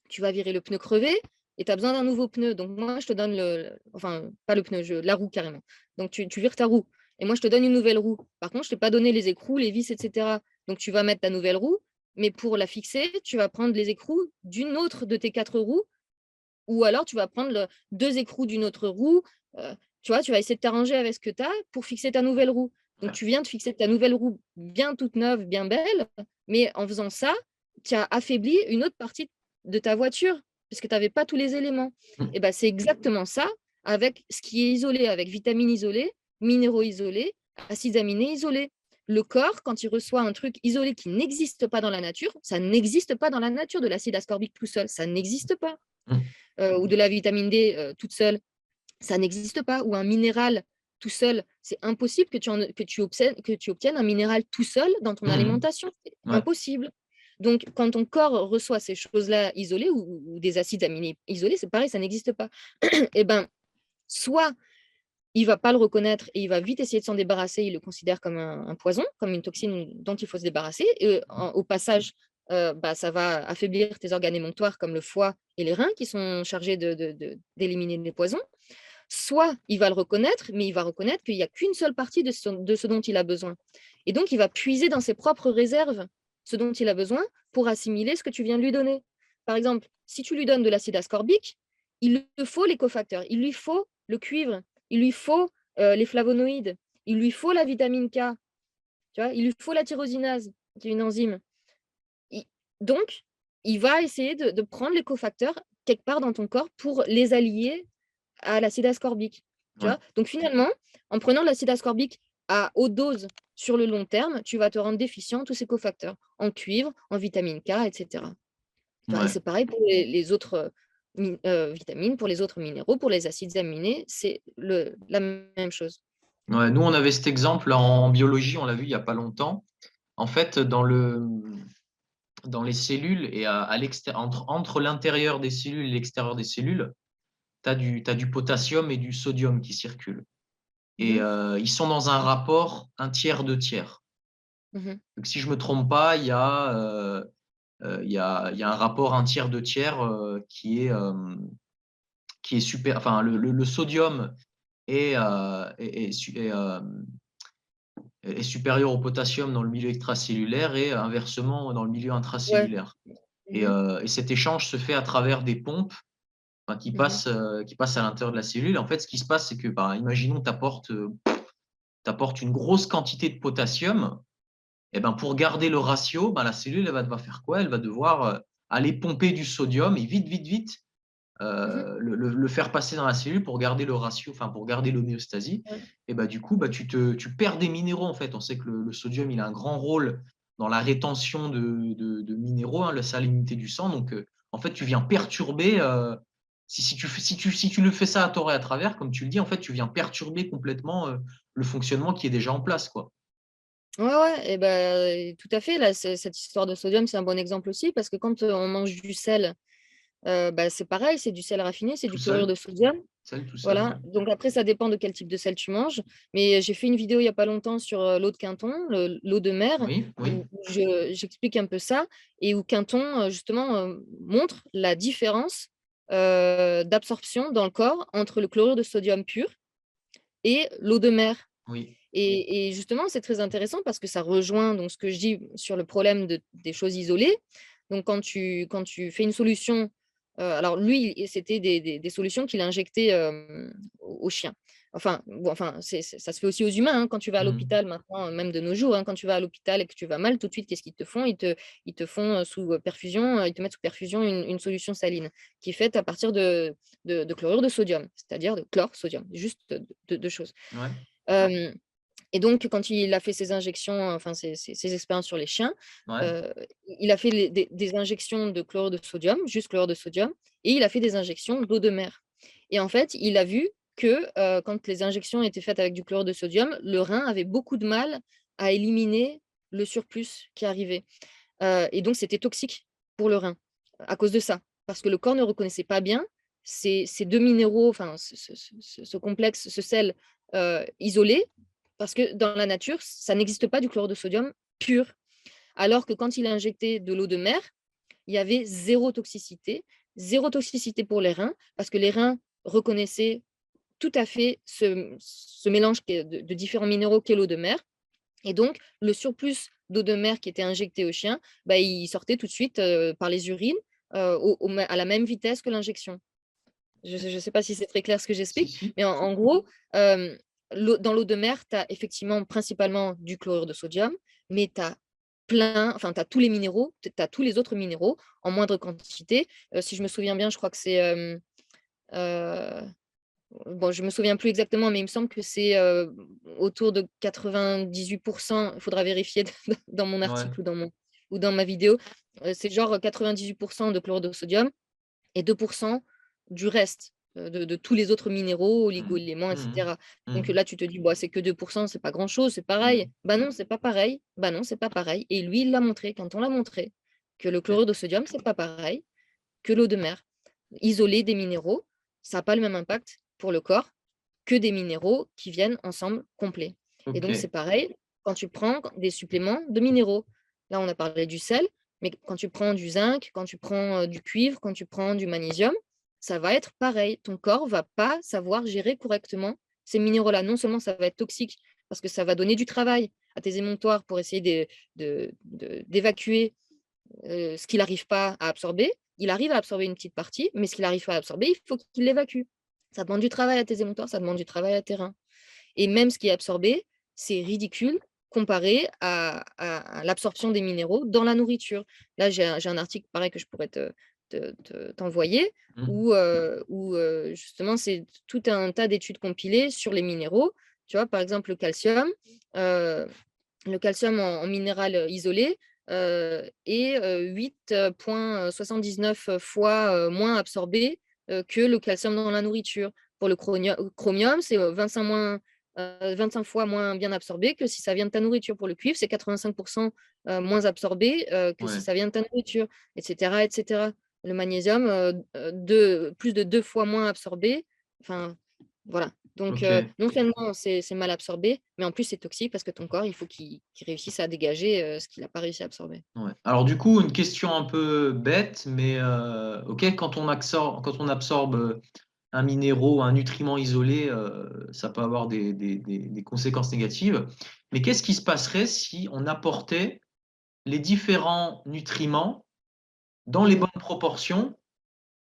Tu vas virer le pneu crevé et tu as besoin d'un nouveau pneu. Donc, moi, je te donne enfin, pas le pneu, la roue carrément. Donc, tu vires ta roue. Et moi, je te donne une nouvelle roue. Par contre, je ne t'ai pas donné les écrous, les vis, etc. Donc, tu vas mettre ta nouvelle roue, mais pour la fixer, tu vas prendre les écrous d'une autre de tes 4 roues, ou alors tu vas prendre 2 écrous d'une autre roue. Tu vois, tu vas essayer de t'arranger avec ce que tu as pour fixer ta nouvelle roue. Donc, Ouais. tu viens de fixer ta nouvelle roue bien toute neuve, bien belle, mais en faisant ça, tu as affaibli une autre partie de ta voiture, puisque tu n'avais pas tous les éléments. Mmh. Et ben, c'est exactement ça avec ce qui est isolé, avec vitamines isolées, minéraux isolés, acides aminés isolés. Le corps, quand il reçoit un truc isolé qui n'existe pas dans la nature, ça n'existe pas dans la nature de l'acide ascorbique tout seul, ça n'existe pas. Mmh. Ou de la vitamine D toute seule, ça n'existe pas. Ou un minéral tout seul, c'est impossible que tu obtiennes un minéral tout seul dans ton Mmh mh. alimentation. C'est Ouais. impossible. Donc, quand ton corps reçoit ces choses-là isolées ou des acides aminés isolés, c'est pareil, ça n'existe pas. Et ben, soit il va pas le reconnaître et il va vite essayer de s'en débarrasser, il le considère comme un poison, comme une toxine dont il faut se débarrasser. Et au passage, bah, ça va affaiblir tes organes émonctoires comme le foie et les reins qui sont chargés d'éliminer les poisons. Soit il va le reconnaître, mais il va reconnaître qu'il n'y a qu'une seule partie de ce dont il a besoin. Et donc, il va puiser dans ses propres réserves ce dont il a besoin pour assimiler ce que tu viens de lui donner. Par exemple, si tu lui donnes de l'acide ascorbique, il lui faut les cofacteurs, il lui faut le cuivre, il lui faut les flavonoïdes, il lui faut la vitamine K, tu vois, il lui faut la tyrosinase, qui est une enzyme. Il- donc, il va essayer de prendre les cofacteurs quelque part dans ton corps pour les allier à l'acide ascorbique. Tu Ouais. vois. Donc finalement, en prenant l'acide ascorbique à haute dose sur le long terme, tu vas te rendre déficient en tous ces cofacteurs, en cuivre, en vitamine K, etc. Tu vois? Et Ouais. c'est pareil pour les autres, vitamines, pour les autres minéraux, pour les acides aminés, c'est la même chose. Ouais, nous, on avait cet exemple en biologie, on l'a vu il y a pas longtemps. En fait, dans les cellules et entre l'intérieur des cellules et l'extérieur des cellules, tu as du potassium et du sodium qui circulent. Et Mmh. ils sont dans un rapport un tiers, deux tiers. Mmh. Donc, si je me trompe pas, il y a un rapport un tiers, deux tiers qui est super. Enfin, le sodium est supérieur au potassium dans le milieu extracellulaire et inversement dans le milieu Ouais. intracellulaire. Et, Mmh. euh, et cet échange se fait à travers des pompes, enfin, qui Mmh. passent, euh, qui passent à l'intérieur de la cellule. En fait, ce qui se passe, c'est que, bah, imaginons, tu apportes une grosse quantité de potassium. Et ben, pour garder le ratio, ben, la cellule elle va devoir faire quoi? Elle va devoir aller pomper du sodium et vite, vite, vite Mmh. le faire passer dans la cellule pour garder le ratio, enfin pour garder l'homéostasie. Ouais. Et bah, du coup, bah, tu perds des minéraux en fait. On sait que le sodium il a un grand rôle dans la rétention de minéraux, hein, la salinité du sang. Donc, en fait, tu viens perturber. Si tu le fais ça à tort et à travers, comme tu le dis, en fait, tu viens perturber complètement le fonctionnement qui est déjà en place, quoi. Ouais, ouais, et ben, tout à fait, là, cette histoire de sodium, c'est un bon exemple aussi parce que quand, on mange du sel, bah, c'est pareil, c'est du sel raffiné, c'est Tout du chlorure seul, de sodium. seul, tout seul, ouais. Voilà, donc après ça dépend de quel type de sel tu manges, mais j'ai fait une vidéo il y a pas longtemps sur, l'eau de Quinton, l'eau de mer, Oui, oui. où j'explique un peu ça et où Quinton, justement, montre la différence, d'absorption dans le corps entre le chlorure de sodium pur et l'eau de mer. Oui. Et justement, c'est très intéressant parce que ça rejoint donc ce que je dis sur le problème des choses isolées. Donc quand tu fais une solution, alors lui, c'était des solutions qu'il injectait, aux chiens. Enfin, bon, enfin, ça se fait aussi aux humains, hein. Quand tu vas à Mmh. l'hôpital maintenant, même de nos jours, hein, quand tu vas à l'hôpital et que tu vas mal, tout de suite, qu'est-ce qu'ils te font? Ils te font, sous, perfusion, ils te mettent sous perfusion une solution saline qui est faite à partir de chlorure de sodium, c'est-à-dire de chlore, sodium, juste deux choses. Ouais, Hem Et donc quand il a fait ses injections, enfin ses expériences sur les chiens, ouais. heu, il a fait des injections de chlorure de sodium, juste chlorure de sodium et il a fait des injections d'eau de mer et en fait, il a vu que, quand les injections étaient faites avec du chlorure de sodium, le rein avait beaucoup de mal à éliminer le surplus qui arrivait, et donc c'était toxique pour le rein, à cause de ça. Parce que le corps ne reconnaissait pas bien ces 2 minéraux, enfin ce complexe, ce sel, isolé, parce que dans la nature, ça n'existe pas du chlorure de sodium pur. Alors que quand il a injecté de l'eau de mer, il y avait zéro toxicité pour les reins, parce que les reins reconnaissaient tout à fait ce mélange qui est de différents minéraux qu'est l'eau de mer et donc le surplus d'eau de mer qui était injecté au chien, bah, il sortait tout de suite, par les urines, à la même vitesse que l'injection. Je sais pas si c'est très clair ce que Si, j'explique, si. mais en gros, dans l'eau de mer, tu as effectivement principalement du chlorure de sodium, mais tu as tu as tous les minéraux, tu as tous les autres minéraux en moindre quantité. Si je me souviens bien, je crois que c'est, heu, bon, je me souviens plus exactement, mais il me semble que c'est, autour de 98. Il faudra vérifier dans mon Ouais. article ou dans ma vidéo. C'est genre, 98 de chlorure de sodium et 2 du reste, de tous les autres minéraux, Mmh. oligo-éléments et Mmh mh. cetera. Donc Mmh. là, tu te dis: «Bah, c'est que 2 c'est pas grand-chose, c'est pareil». Mmh. Bah non, c'est pas pareil. Bah non, c'est pas pareil et lui, il l'a montré. Quand on l'a montré que le Et chlorure de sodium, c'est pas pareil que l'eau de mer. Isoler des minéraux, ça a pas le même impact pour le corps que des minéraux qui viennent ensemble complets et donc c'est OK. pareil quand tu prends des suppléments de minéraux. Là, on a parlé du sel, mais quand tu prends du zinc, quand tu prends, du cuivre, quand tu prends du magnésium, ça va être pareil. Ton corps va pas savoir gérer correctement ces minéraux-là. Non seulement ça va être toxique parce que ça va donner du travail à tes émonctoires pour essayer d'évacuer, ce qu'il n'arrive pas à absorber. Il arrive à absorber une petite partie, mais ce qu'il n'arrive pas à absorber, il faut qu'il l'évacue. Ça demande du travail à tes émonctoires, ça demande du travail à tes reins et même ce qui est absorbé, c'est ridicule comparé à l'absorption des minéraux dans la nourriture. Là, j'ai un article pareil que je pourrais t'envoyer Mmh. où justement, c'est tout un tas d'études compilées sur les minéraux. Tu vois, par exemple, heu, le calcium en minéral, isolé, est 8,79 fois moins absorbé que le calcium dans la nourriture. Pour le chromium, c'est 25 fois moins bien absorbé que si ça vient de ta nourriture. Pour le cuivre, c'est 85% moins absorbé que si Ouais. ça vient de ta nourriture, etc., etc. Le magnésium, plus de 2 fois moins absorbé. Enfin, voilà. Donc, Ok. non seulement c'est mal absorbé, mais en plus c'est toxique parce que ton corps, il faut qu'il réussisse à dégager ce qu'il n'a pas réussi à absorber. Ouais. Alors du coup, une question un peu bête, mais ok, quand on absorbe un minéraux, un nutriment isolé, ça peut avoir des conséquences négatives. Mais qu'est-ce qui se passerait si on apportait les différents nutriments dans les Mhm, bonnes proportions,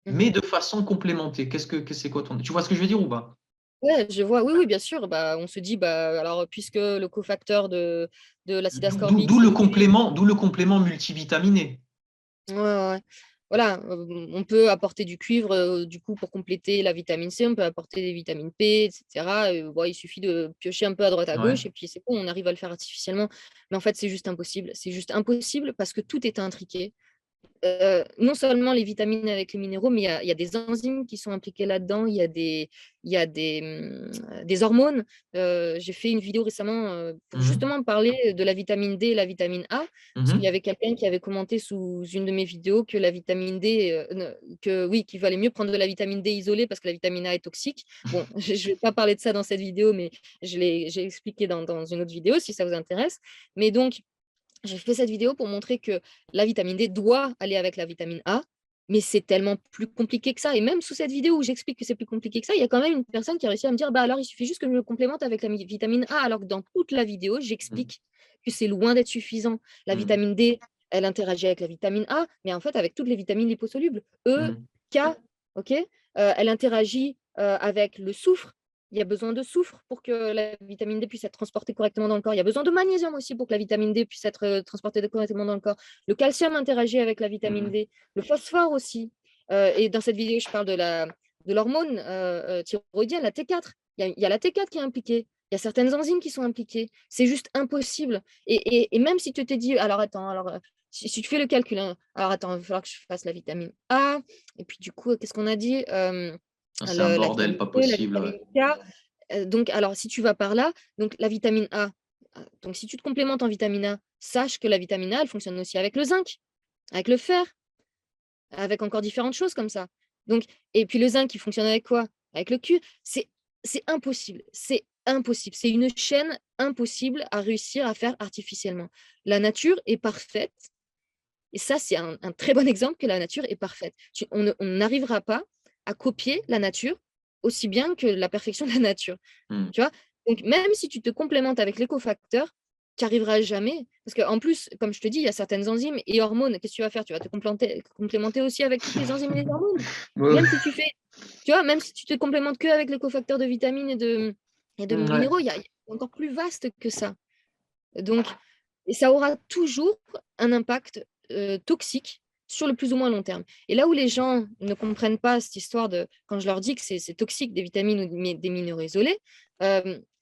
mhm. mais de façon complémentée? C'est quoi ton... Tu vois ce que je veux dire ou pas? Ouais, je vois. Oui, oui, bien sûr. Bah, on se dit, bah, alors, puisque le cofacteur de l'acide ascorbique, c'est le cuivre. D'où le complément multivitaminé. Ouais, ouais, ouais. Voilà, on peut apporter du cuivre du coup pour compléter la vitamine C, on peut apporter des vitamines P, etc. Bon, il suffit de piocher un peu à droite à Ouais. gauche et puis c'est bon, on arrive à le faire artificiellement. Mais en fait, c'est juste impossible. C'est juste impossible parce que tout est intriqué. Non seulement les vitamines avec les minéraux, mais il y a des enzymes qui sont impliquées là-dedans, il y a des hormones. J'ai fait une vidéo récemment pour Mhm. justement parler de la vitamine D et la vitamine A, parce qu'il y Mhm. avait quelqu'un qui avait commenté sous une de mes vidéos que la vitamine D, que oui, qu'il valait mieux prendre de la vitamine D isolée parce que la vitamine A est toxique. Bon, je ne vais pas parler de ça dans cette vidéo, mais j'ai expliqué dans une autre vidéo si ça vous intéresse. Mais donc, j'ai fait cette vidéo pour montrer que la vitamine D doit aller avec la vitamine A, mais c'est tellement plus compliqué que ça. Et même sous cette vidéo où j'explique que c'est plus compliqué que ça, il y a quand même une personne qui a réussi à me dire, bah alors il suffit juste que je me complémente avec la vitamine A, alors que dans toute la vidéo, Mhm. j'explique que c'est loin d'être suffisant. La Mhm. vitamine D, elle interagit avec la vitamine A, mais en fait avec toutes les vitamines liposolubles. E, Mhm. K, ok. Elle interagit avec le soufre. Il y a besoin de soufre pour que la vitamine D puisse être transportée correctement dans le corps. Il y a besoin de magnésium aussi pour que la vitamine D puisse être transportée correctement dans le corps. Le calcium interagit avec la vitamine Mhm. D. Le phosphore aussi. Et dans cette vidéo, je parle de l'hormone thyroïdienne, la T4. Il y a la T4 qui est impliquée. Il y a certaines enzymes qui sont impliquées. C'est juste impossible. Et même si tu te dis, alors attends, si tu fais le calcul, hein, alors attends, il va falloir que je fasse la vitamine A. Et puis du coup, qu'est-ce qu'on a dit C'est un la bordel, vitamine pas E, la possible. Ouais. vitamine K. Donc, alors, si tu vas par là, donc la vitamine A, donc si tu te complémentes en vitamine A, sache que la vitamine A, elle fonctionne aussi avec le zinc, avec le fer, avec encore différentes choses comme ça. Donc, et puis le zinc, il fonctionne avec quoi? Avec le Q. C'est impossible. C'est impossible. C'est une chaîne impossible à réussir à faire artificiellement. La nature est parfaite. Et ça, c'est un très bon exemple que la nature est parfaite. On n'arrivera pas à copier la nature aussi bien que la perfection de la nature. Mhm. Tu vois? Donc, même si tu te complémentes avec l'écofacteur, tu n'y arriveras jamais. Parce qu'en plus, comme je te dis, il y a certaines enzymes et hormones. Qu'est-ce que tu vas faire? Tu vas te complémenter aussi avec toutes les enzymes et les hormones. Ouais. Même si tu fais, tu vois, même si tu te complémentes que avec l'écofacteur de vitamines et de Ouais. minéraux, il y a encore plus vaste que ça. Donc, et ça aura toujours un impact toxique sur le plus ou moins long terme. Et là où les gens ne comprennent pas cette histoire de, quand je leur dis que c'est toxique des vitamines ou des minéraux isolés,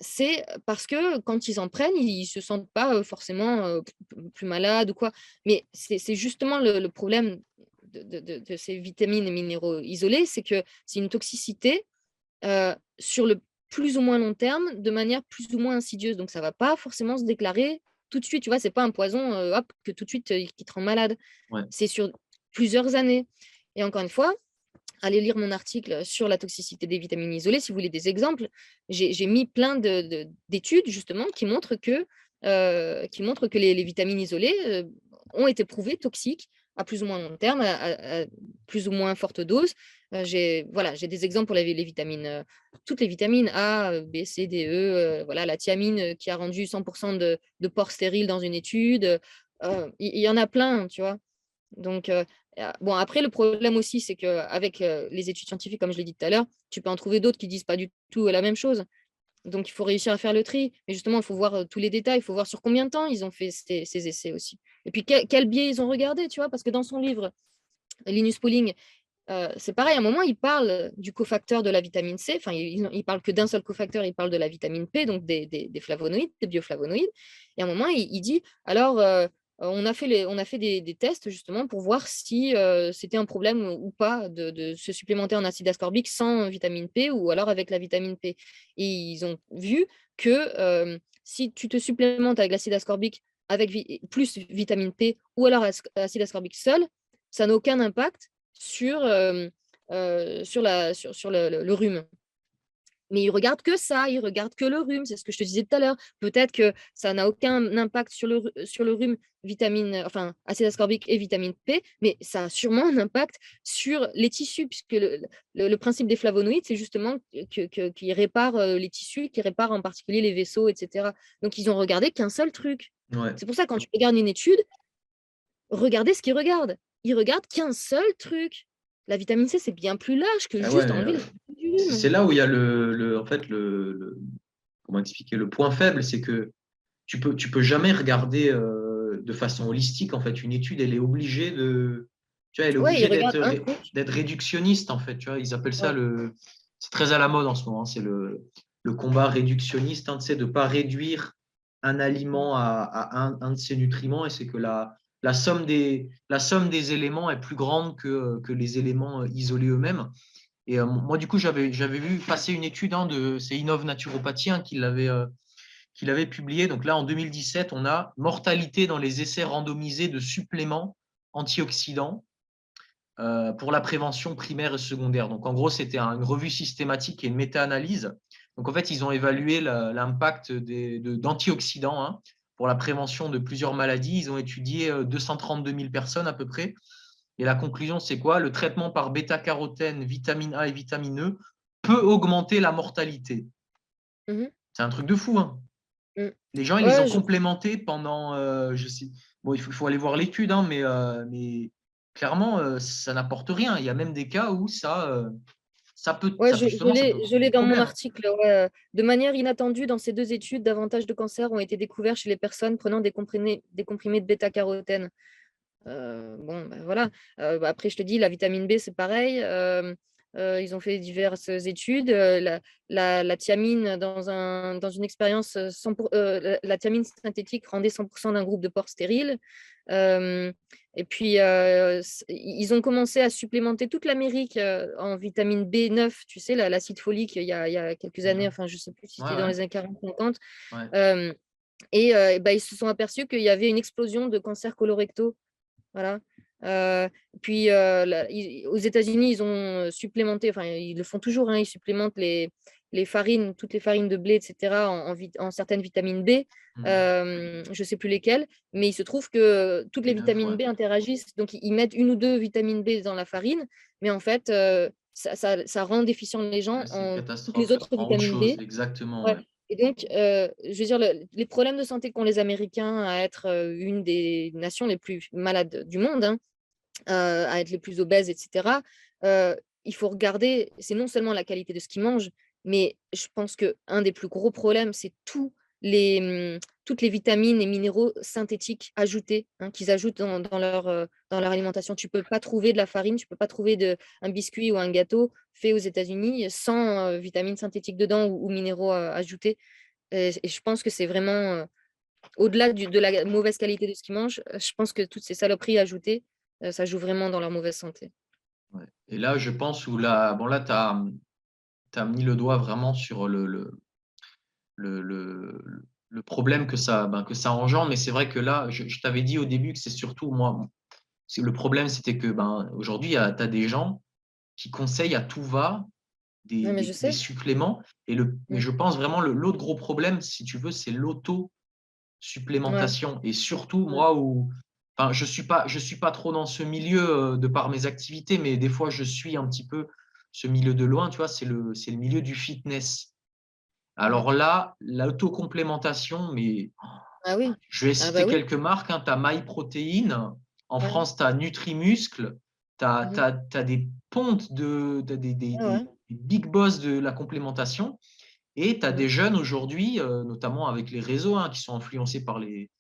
c'est parce que quand ils en prennent, ils ne se sentent pas forcément plus malades ou quoi. Mais c'est justement le problème de ces vitamines et minéraux isolés, c'est que c'est une toxicité sur le plus ou moins long terme, de manière plus ou moins insidieuse. Donc ça va pas forcément se déclarer tout de suite, tu vois? C'est pas un poison, hop, que tout de suite, qui te rend malade. Ouais. C'est sur plusieurs années et encore une fois, allez lire mon article sur la toxicité des vitamines isolées si vous voulez des exemples. J'ai mis plein d'études justement qui montrent que les vitamines isolées, ont été prouvées toxiques à plus ou moins long terme, à plus ou moins forte dose. J'ai des exemples pour les vitamines, toutes les vitamines A, B, C, D, E, voilà, la thiamine, qui a rendu 100 de porcs stériles dans une étude, il y en a plein, tu vois? Donc, bon, après, le problème aussi, c'est qu'avec les études scientifiques, comme je l'ai dit tout à l'heure, tu peux en trouver d'autres qui disent pas du tout la même chose. Donc, il faut réussir à faire le tri. Mais justement, il faut voir tous les détails, il faut voir sur combien de temps ils ont fait ces essais aussi. Et puis, quel biais ils ont regardé, tu vois, parce que dans son livre, Linus Pauling, c'est pareil, à un moment, il parle du cofacteur de la vitamine C. Enfin, il parle que d'un seul cofacteur, il parle de la vitamine P, donc des flavonoïdes, des bioflavonoïdes. Et à un moment, il dit, alors, on a fait des tests justement pour voir si, c'était un problème ou pas de se supplémenter en acide ascorbique sans vitamine P ou alors avec la vitamine P. Et ils ont vu que, si tu te supplémentes avec l'acide ascorbique avec plus vitamine P ou alors acide ascorbique seul, ça n'a aucun impact sur le rhume. Mais ils regardent que ça, ils regardent que le rhume, c'est ce que je te disais tout à l'heure. Peut-être que ça n'a aucun impact sur le rhume, enfin, acide ascorbique et vitamine P, mais ça a sûrement un impact sur les tissus, puisque le principe des flavonoïdes, c'est justement qu'ils réparent les tissus, qu'ils réparent en particulier les vaisseaux, etc. Donc, ils ont regardé qu'un seul truc. Ouais. C'est pour ça, quand tu regardes une étude, regardez ce qu'ils regardent. Ils regardent qu'un seul truc. La vitamine C, c'est bien plus large que Ah ouais, juste enlever les symptômes du c'est rhume. là où il y a en fait, comment expliquer, le point faible, c'est que tu peux jamais regarder de façon holistique. En fait, une étude, elle est obligée tu vois, elle est Ouais, ils obligée regardent un truc. d'être réductionniste. En fait, tu vois, ils appellent ça Ouais. c'est très à la mode en ce moment. C'est le combat réductionniste, hein, tu sais, de pas réduire un Mmh. aliment à un de ses nutriments. Et c'est que la somme des éléments est plus grande que les éléments isolés eux-mêmes. Et moi, du coup, j'avais vu passer une étude, hein, c'est Innov Naturopathie, hein, qui l'avait publié. Donc là, en 2017, on a mortalité dans les essais randomisés de suppléments antioxydants pour la prévention primaire et secondaire. Donc en gros, c'était une revue systématique et une méta-analyse. Donc en fait, ils ont évalué l'impact d'antioxydants, hein, pour la prévention de plusieurs maladies. Ils ont étudié 232 000 personnes à peu près. Et la conclusion, c'est quoi? Le traitement par bêta-carotène, vitamine A et vitamine E peut augmenter la mortalité. Mmh. C'est un truc de fou, hein. Mmh. Les gens, ils les ont Ouais, complémentés pendant, je sais, bon, il faut aller voir l'étude, hein, mais clairement, ça n'apporte rien. Il y a même des cas où ouais, justement, ça peut je poser l'ai dans mon problème. article, ouais, de manière inattendue, dans ces 2 études, davantage de cancers ont été découverts chez les personnes prenant des comprimés de bêta-carotène. Bon, bah, voilà. Bah, après je te dis la vitamine B, c'est pareil, ils ont fait diverses études, la thiamine dans une expérience, 100 la thiamine synthétique rendait 100 d'un groupe de porcs stériles. Hem et puis, ils ont commencé à supplémenter toute l'Amérique, en vitamine B9, tu sais, l'acide folique, il y a quelques années, Mhm. enfin je sais plus si Ouais, c'était dans ouais, les années 40-50. ouais. Hem et bah, ils se sont aperçus qu'il y avait une explosion de cancers colorectaux. Voilà, puis, la ils aux États-Unis, ils ont, supplémenté, enfin, ils le font toujours, hein, ils supplémentent les farines, toutes les farines de blé et cetera en certaines vitamines B, Mhm. je sais plus lesquelles, mais il se trouve que toutes les B9, vitamines ouais. B interagissent, donc ils mettent une ou 2 vitamines B dans la farine, mais en fait, ça rend déficient les gens Ouais, c'est une en toutes les catastrophe. Ça autres prend autre vitamines B. chose, exactement, Ouais, ouais. et donc, je veux dire les problèmes de santé qu'ont les Américains à être, une des nations les plus malades du monde, hein, à être les plus obèses et cetera, heu, il faut regarder, c'est non seulement la qualité de ce qu'ils mangent, mais je pense qu'un des plus gros problèmes, c'est toutes les vitamines et minéraux synthétiques ajoutés, hein, qu'ils ajoutent dans leur alimentation. Tu peux pas trouver de la farine, tu peux pas trouver un biscuit ou un gâteau fait aux États-Unis sans, vitamines synthétiques dedans ou minéraux, ajoutés, et je pense que c'est vraiment, au-delà de la mauvaise qualité de ce qu'ils mangent, je pense que toutes ces saloperies ajoutées, ça joue vraiment dans leur mauvaise santé. Ouais. Et là, je pense bon, là, tu as mis le doigt vraiment sur le problème que ça engendre. Mais c'est vrai que là, je t'avais dit au début que c'est surtout moi. Le problème, c'était que aujourd'hui, tu as des gens qui conseillent à tout va Ouais, mais je des sais. suppléments. Mais Mmh. je pense vraiment l'autre gros problème, si tu veux, c'est Ouais, l'auto-supplémentation. Et surtout, ouais. moi, enfin, je suis pas trop dans ce milieu de par mes activités, mais des fois, je suis un petit peu ce milieu de loin, tu vois, c'est le milieu du fitness. Mmh. Alors là, l'autocomplémentation, mais Ah oui. je vais Ah bah citer oui. quelques marques, hein. Tu as MyProtein. En Ouais. France, tu as Nutrimuscle. Tu Mmh mh. as, des pontes, t'as Ouais, ouais. des big boss de la complémentation. Et tu as Mmh. des jeunes aujourd'hui, notamment avec les réseaux, hein, qui sont influencés par les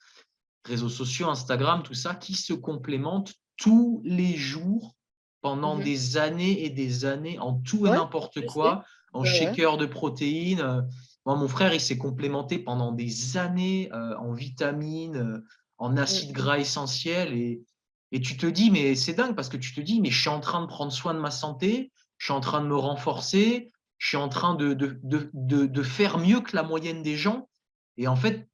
réseaux sociaux, Instagram, tout ça, qui se complémentent tous les jours pendant Mmh. des années et des années en tout et Ouais, n'importe je sais. quoi, en Ouais, ouais. shaker de protéines. Moi, mon frère, il s'est complémenté pendant des années en vitamines, en acides Mmh. gras essentiels et tu te dis, mais c'est dingue parce que tu te dis, mais je suis en train de prendre soin de ma santé, je suis en train de me renforcer, je suis en train de faire mieux que la moyenne des gens. Et en fait,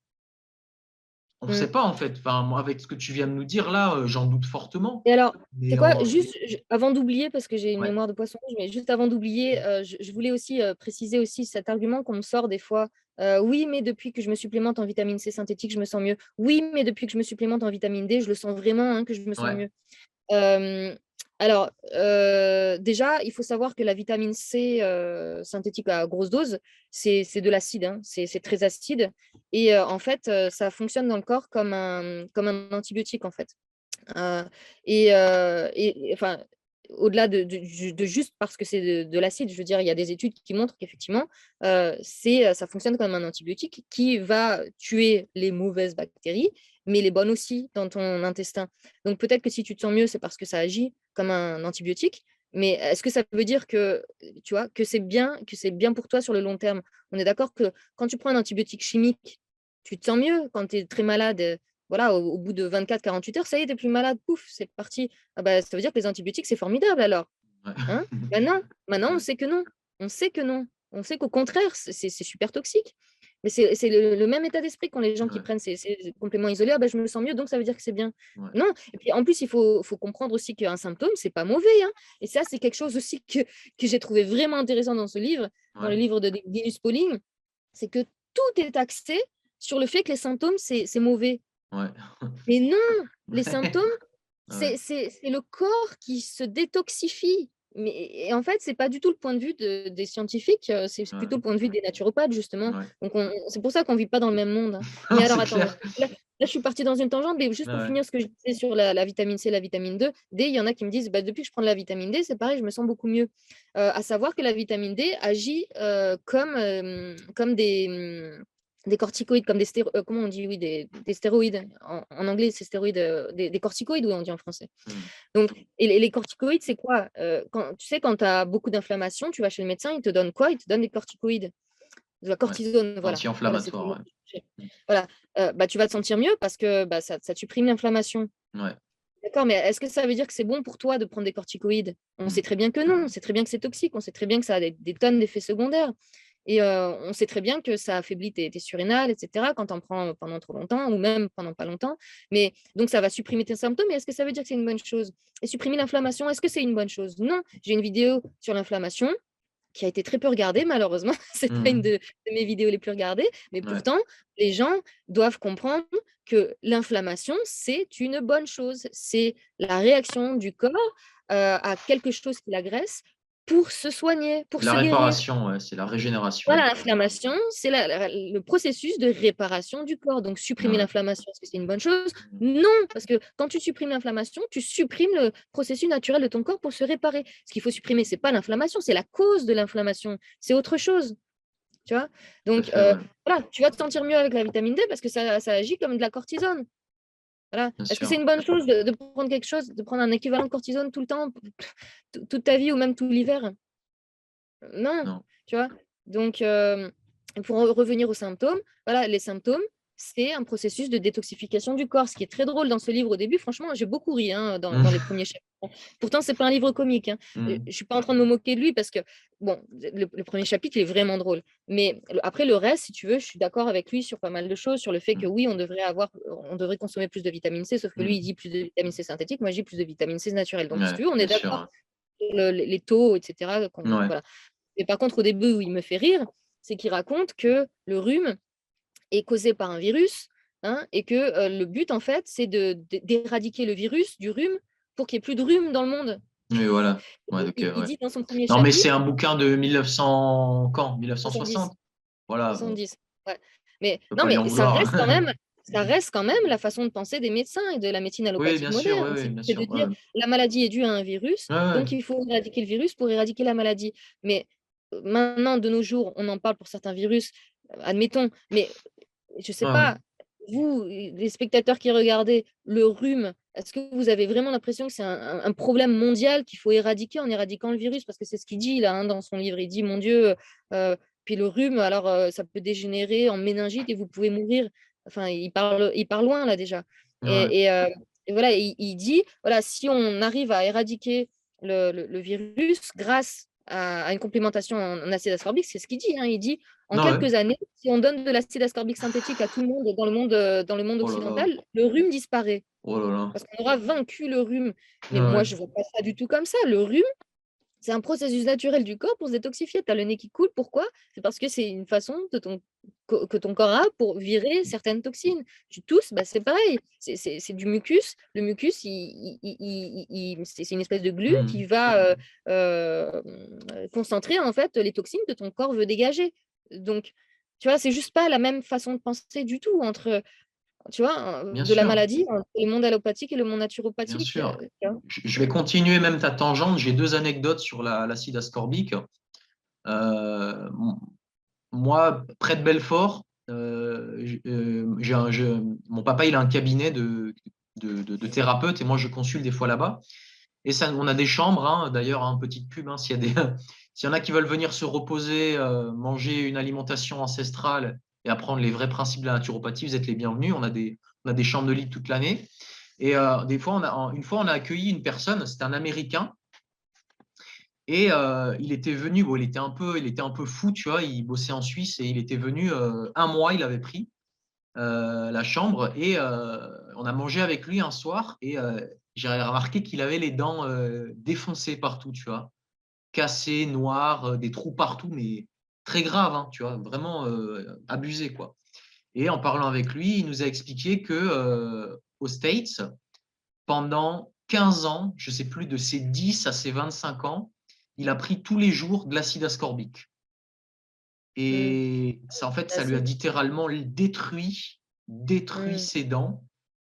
on ne sait Mmh. pas en fait. Enfin, moi, avec ce que tu viens de nous dire là, j'en doute fortement. Et alors, c'est Mais quoi? Juste, avant d'oublier, parce que j'ai une ouais, mémoire de poisson rouge, mais juste avant d'oublier, je voulais aussi préciser aussi cet argument qu'on me sort des fois. Oui, mais depuis que je me supplémente en vitamine C synthétique, je me sens mieux. Oui, mais depuis que je me supplémente en vitamine D, je le sens vraiment, hein, que je me sens ouais, mieux. Hem, alors, déjà, il faut savoir que la vitamine C, synthétique à grosse dose, c'est de l'acide, hein, c'est très acide et en fait, ça fonctionne dans le corps comme un antibiotique, en fait. Heu et enfin, au-delà de juste parce que c'est de l'acide, je veux dire, il y a des études qui montrent qu'effectivement, ça fonctionne comme un antibiotique qui va tuer les mauvaises bactéries, mais les bonnes aussi dans ton intestin. Donc peut-être que si tu te sens mieux, c'est parce que ça agit comme un antibiotique, mais est-ce que ça veut dire que, tu vois, que c'est bien pour toi sur le long terme? On est d'accord que quand tu prends un antibiotique chimique, tu te sens mieux quand tu es très malade, voilà, au bout de 24-48 heures, ça y est, tu es plus malade, pouf, c'est parti. Ah bah, ça veut dire que les antibiotiques, c'est formidable alors, ouais. hein? Bah non, maintenant on Ouais, sait que non. On sait que non. On sait qu'au contraire, c'est super toxique. Mais c'est le même état d'esprit qu'ont les gens qui ouais, prennent ces compléments isolés: «Ah bah, je me sens mieux, donc ça veut dire que c'est bien». ouais, Non, et puis en plus, il faut comprendre aussi qu'un symptôme, c'est pas mauvais, hein, et ça, c'est quelque chose aussi que j'ai trouvé vraiment intéressant dans ce livre, dans le ouais, livre de Linus Pauling, c'est que tout est axé sur le fait que les symptômes, c'est mauvais. ouais. Mais non, les Ouais, symptômes, ouais, c'est le corps qui se détoxifie. Mais et en fait, c'est pas du tout le point de vue des scientifiques, c'est ouais, plutôt le point de vue des naturopathes justement. ouais. Donc on c'est pour ça qu'on vit pas dans le même monde, hein. Mais alors C'est attends, clair. là je suis partie dans une tangente, mais juste Ouais, pour ouais. finir ce que je disais sur la vitamine C, la vitamine D, il y en a qui me disent: «Bah, depuis que je prends de la vitamine D, c'est pareil, je me sens beaucoup mieux». À savoir que la vitamine D agit, comme des corticoïdes, comme comment on dit? Oui, des stéroïdes. En anglais, c'est stéroïdes, des corticoïdes, oui, on dit en français. Mmh. Donc et les corticoïdes, c'est quoi? Quand tu sais, quand tu as beaucoup d'inflammation, tu vas chez le médecin, il te donne quoi? Il te donne des corticoïdes, de la Ouais. cortisone, voilà. Voilà, c'était le Anti-inflammatoire, mot ouais. que je cherchais. Mmh. Voilà, bah, tu vas te sentir mieux parce que, bah, ça supprime l'inflammation. Ouais. D'accord, mais est-ce que ça veut dire que c'est bon pour toi de prendre des corticoïdes? On Mmh. sait très bien que non, on sait très bien que c'est toxique, on sait très bien que ça a des tonnes d'effets secondaires et on sait très bien que ça affaiblit tes surrénales et cetera quand tu en prends pendant trop longtemps ou même pendant pas longtemps. Mais donc ça va supprimer tes symptômes, mais est-ce que ça veut dire que c'est une bonne chose? Et supprimer l'inflammation, est-ce que c'est une bonne chose? Non. J'ai une vidéo sur l'inflammation qui a été très peu regardée malheureusement. C'est pas une Mmh. de mes vidéos les plus regardées, mais Ouais. pourtant les gens doivent comprendre que l'inflammation, c'est une bonne chose. C'est la réaction du corps, à quelque chose qui l'agresse pour se soigner, pour C'est la se guérir. réparation, ouais, c'est la régénération. Voilà, l'inflammation, c'est le processus de réparation du corps. Donc supprimer Ouais. l'inflammation, est-ce que c'est une bonne chose? Mmh. Non, parce que quand tu supprimes l'inflammation, tu supprimes le processus naturel de ton corps pour se réparer. Ce qu'il faut supprimer, c'est pas l'inflammation, c'est la cause de l'inflammation, c'est autre chose, tu vois? Tout à Donc fait, ouais. voilà, tu vas te sentir mieux avec la vitamine D parce que ça agit comme de la cortisone. Voilà. Bien Est-ce que c'est sûr. une bonne chose de prendre quelque chose, de prendre un équivalent de cortisone tout le temps, toute ta vie ou même tout l'hiver? Non, Non. tu vois? Donc, pour en revenir aux symptômes, voilà, les symptômes, c'est un processus de détoxification du corps. Ce qui est très drôle dans ce livre au début, franchement, j'ai beaucoup ri, hein, dans les Mmh. premiers chapitres. Pourtant, c'est pas un livre comique, hein. Mmh. Je suis pas en train de me moquer de lui parce que, bon, le 1er chapitre, il est vraiment drôle. Mais après le reste, si tu veux, je suis d'accord avec lui sur pas mal de choses, sur le fait que Mmh. oui, on devrait consommer plus de vitamine C, sauf que lui, il Mmh. dit plus de vitamine C synthétique, moi, je dis plus de vitamine C naturelle. Donc, si Ouais, tu veux, on est bien sûr, d'accord ouais. sur les taux, et cetera, Ouais. voilà. Mais par contre, au début, où il me fait rire, c'est qu'il raconte que le rhume est causé par un virus, hein, et que le but, en fait, c'est d'éradiquer le virus du rhume pour qu'il n'y ait plus de rhume dans le monde. Oui, voilà. Ouais, donc Il ouais. dit dans son premier Non, mais c'est un chapitre, bouquin de 1900 quand? 70, 1960? Voilà, bon, 70. Ouais. Mais on peut non, pas lui en mais vouloir. ça reste quand même la façon de penser des médecins et de la médecine Oui, allopathique bien sûr, oui, moderne. oui, bien C'est de sûr. Ouais, dire ouais. la maladie est due à un virus, Ouais, ouais. donc il faut éradiquer le virus pour éradiquer la maladie. Mais maintenant, de nos jours, on en parle pour certains virus, admettons, mais je sais Ouais, ouais. pas, vous, les spectateurs qui regardez, le rhume, est-ce que vous avez vraiment l'impression que c'est un problème mondial qu'il faut éradiquer en éradiquant le virus? Parce que c'est ce qu'il dit là, hein, dans son livre. Il dit: «Mon Dieu, puis le rhume, alors, ça peut dégénérer en méningite et vous pouvez mourir». Enfin, il parle loin là déjà. Ouais. Et voilà, il dit, voilà, si on arrive à éradiquer le virus grâce à une complémentation en acide ascorbique, c'est ce qu'il dit, hein. Il dit, en Non, ouais. quelques années, si on donne de l'acide ascorbique synthétique à tout le monde dans le monde Oh là là. occidental, le rhume disparaît. Oh là là. Parce qu'on aura vaincu le rhume. Ouais, Mais moi, ouais. je ne vois pas ça du tout comme ça. Le rhume, c'est un processus naturel du corps pour se détoxifier. Tu as le nez qui coule. Pourquoi? C'est parce que c'est une façon que ton corps a pour virer certaines toxines. Tu tousses, bah, c'est pareil. C'est du mucus. Le mucus, c'est une espèce de glu qui Hmm. va euh, concentrer en fait les toxines que ton corps veut dégager. Donc, tu vois, c'est juste pas la même façon de penser du tout entre, tu vois, Bien de la sûr, maladie, entre le monde allopathique et le monde bien naturopathique. sûr. Tu vois. Je vais continuer même ta tangente. J'ai deux anecdotes sur l'acide ascorbique. Euh, Moi, près de Belfort, mon papa, il a un cabinet de thérapeute et moi, je consulte des fois là-bas. Et ça, on a des chambres, hein, d'ailleurs, un petite pub, hein, s'il y en a qui veulent venir se reposer, manger une alimentation ancestrale et apprendre les vrais principes de la naturopathie, vous êtes les bienvenus. On a des chambres de lit toute l'année. Et des fois, une fois, on a accueilli une personne, c'était un Américain, et il était venu, bon, il était un peu fou, tu vois, il bossait en Suisse et il était venu un mois, il avait pris la chambre et on a mangé avec lui un soir et j'ai remarqué qu'il avait les dents défoncées partout, tu vois, cassées, noires, des trous partout, mais très grave, hein, tu vois, vraiment abusé, quoi. Et en parlant avec lui, il nous a expliqué que aux States, pendant 15 ans, je sais plus, de ses 10 à ses 25 ans, il a pris tous les jours de l'acide ascorbique. Mm. Et ça, en fait, C'est ça lui a assez- littéralement détruit mm, ses dents.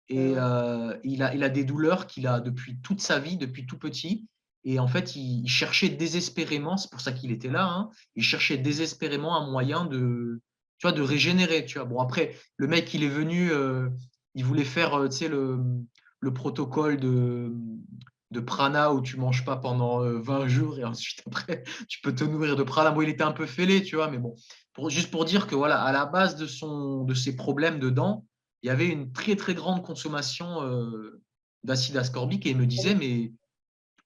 Et ouais. il a des douleurs qu'il a depuis toute sa vie, depuis tout petit. Et en fait, il cherchait désespérément, c'est pour ça qu'il était là, hein, il cherchait désespérément un moyen tu vois, de régénérer. Tu vois. Bon, après, le mec, il est venu, il voulait faire tu sais, le protocole de prana où tu manges pas pendant 20 jours et ensuite après, tu peux te nourrir de prana. Bon, il était un peu fêlé, tu vois, mais bon, juste pour dire que voilà, à la base de ses problèmes de dents, il y avait une très très grande consommation d'acide ascorbique et il me disait, mais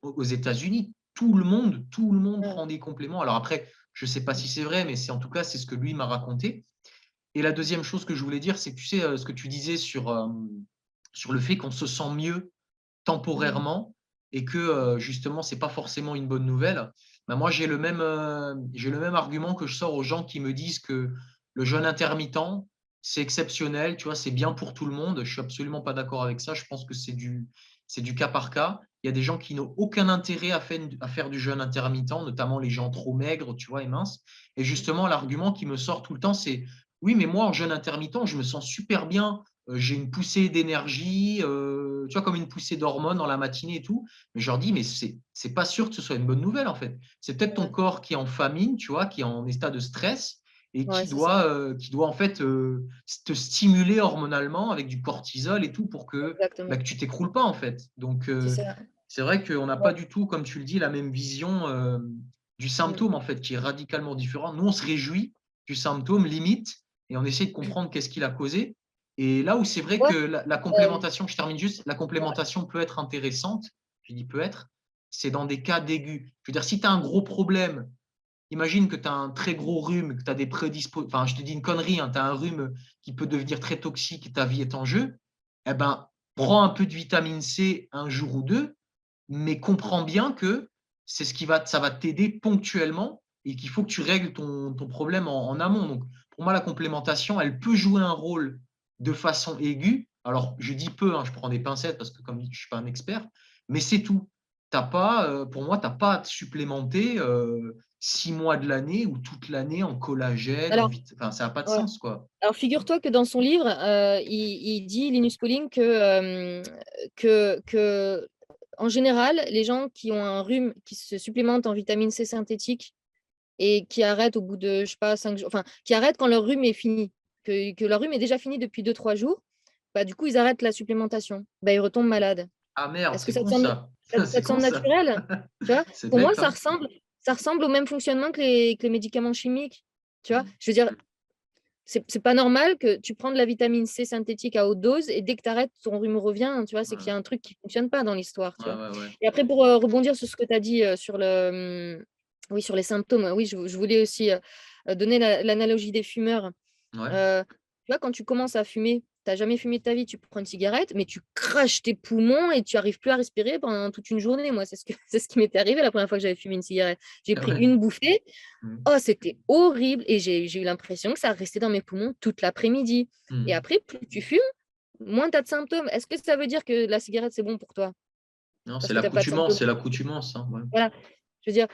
aux États-Unis, tout le monde Ouais. prend des compléments. Alors après, je ne sais pas si c'est vrai, mais c'est en tout cas, c'est ce que lui m'a raconté. Et la deuxième chose que je voulais dire, c'est que tu sais, ce que tu disais sur le fait qu'on se sent mieux Mm. temporairement et que justement, c'est pas forcément une bonne nouvelle. Ben moi, j'ai le même argument que je sors aux gens qui me disent que le jeûne intermittent, c'est exceptionnel, tu vois, c'est bien pour tout le monde. Je suis absolument pas d'accord avec ça. Je pense que c'est du cas par cas. Il y a des gens qui n'ont aucun intérêt à faire du jeûne intermittent, notamment les gens trop maigres, tu vois, et minces. Et justement, l'argument qui me sort tout le temps, c'est oui, mais moi, en jeûne intermittent, je me sens super bien, j'ai une poussée d'énergie, tu vois, comme une poussée d'hormones dans la matinée et tout. Mais je leur dis, mais c'est pas sûr que ce soit une bonne nouvelle, en fait. C'est peut-être ton Ouais. corps qui est en famine, tu vois, qui est en état de stress et Ouais, c'est ça. qui doit en fait te stimuler hormonalement avec du cortisol et tout pour Exactement. que tu t'écroules pas, en fait. Donc, C'est ça. c'est vrai qu'on n'a pas Ouais. du tout, comme tu le dis, la même vision du Mm. symptôme, en fait, qui est radicalement différent. Nous, on se réjouit du symptôme limite et on essaie de comprendre qu'est-ce qui l'a causé. Et là où c'est vrai que Ouais. la Euh, complémentation, je termine juste, la ouais. complémentation peut être intéressante, je dis peut être, c'est dans des cas d'aigus. Je veux dire, si tu as un gros problème, imagine que tu as un très gros rhume, que tu as des prédispositions, enfin, je te dis une connerie, hein, tu as un rhume qui peut devenir très toxique et ta vie est en jeu, eh ben, prends un peu de vitamine C un jour ou deux, mais comprends bien que c'est ce qui va, ça va t'aider ponctuellement et qu'il faut que tu règles ton problème en amont. Donc, pour moi, la complémentation, elle peut jouer un rôle de façon aiguë. Alors, je dis peu, hein, je prends des pincettes parce que comme je ne suis pas un expert, mais c'est tout. T'as pas, pour moi, tu n'as pas à te supplémenter 6 mois de l'année ou toute l'année en collagène, Alors, enfin, ça n'a pas de ouais. sens, quoi. Alors, figure-toi que dans son livre, il dit, Linus Pauling, que, en général, les gens qui ont un rhume, qui se supplémentent en vitamine C synthétique et qui arrêtent au bout de, je sais pas, 5 jours, enfin, qui arrêtent quand leur rhume est fini, que leur rhume est déjà fini depuis 2 3 jours, bah, du coup, ils arrêtent la supplémentation. Bah, ils retombent malades. Ah merde, Est-ce que c'est ça te con semble, ça. ça C'est te con semble ça. naturel? Tu vois? C'est Pour moi, bête, hein. ça ressemble au même fonctionnement que les médicaments chimiques. Tu vois? Je veux dire, c'est pas normal que tu prends de la vitamine C synthétique à haute dose et dès que tu arrêtes, ton rhume revient, hein, tu vois? C'est qu'il y Ouais, a un truc qui fonctionne pas dans l'histoire, tu ouais, vois? ouais, ouais. Et après pour, rebondir sur ce que tu as dit, sur oui, sur les symptômes, oui, je voulais aussi, donner l'analogie des fumeurs. Ouais. Tu vois, quand tu commences à fumer, tu as jamais fumé de ta vie, tu prends une cigarette, mais tu craches tes poumons et tu arrives plus à respirer pendant toute une journée. Moi, c'est ce que c'est ce qui m'était arrivé la première fois que j'avais fumé une cigarette. J'ai pris Ouais. une bouffée, Mmh. oh, c'était horrible et j'ai eu l'impression que ça restait dans mes poumons toute l'après-midi et Mmh. après, plus tu fumes, moins tu as de symptômes. Est-ce que ça veut dire que la cigarette, c'est bon pour toi? Non, Parce c'est que tu as pas de symptômes? l'accoutumance, hein, ouais. Voilà. Je veux dire,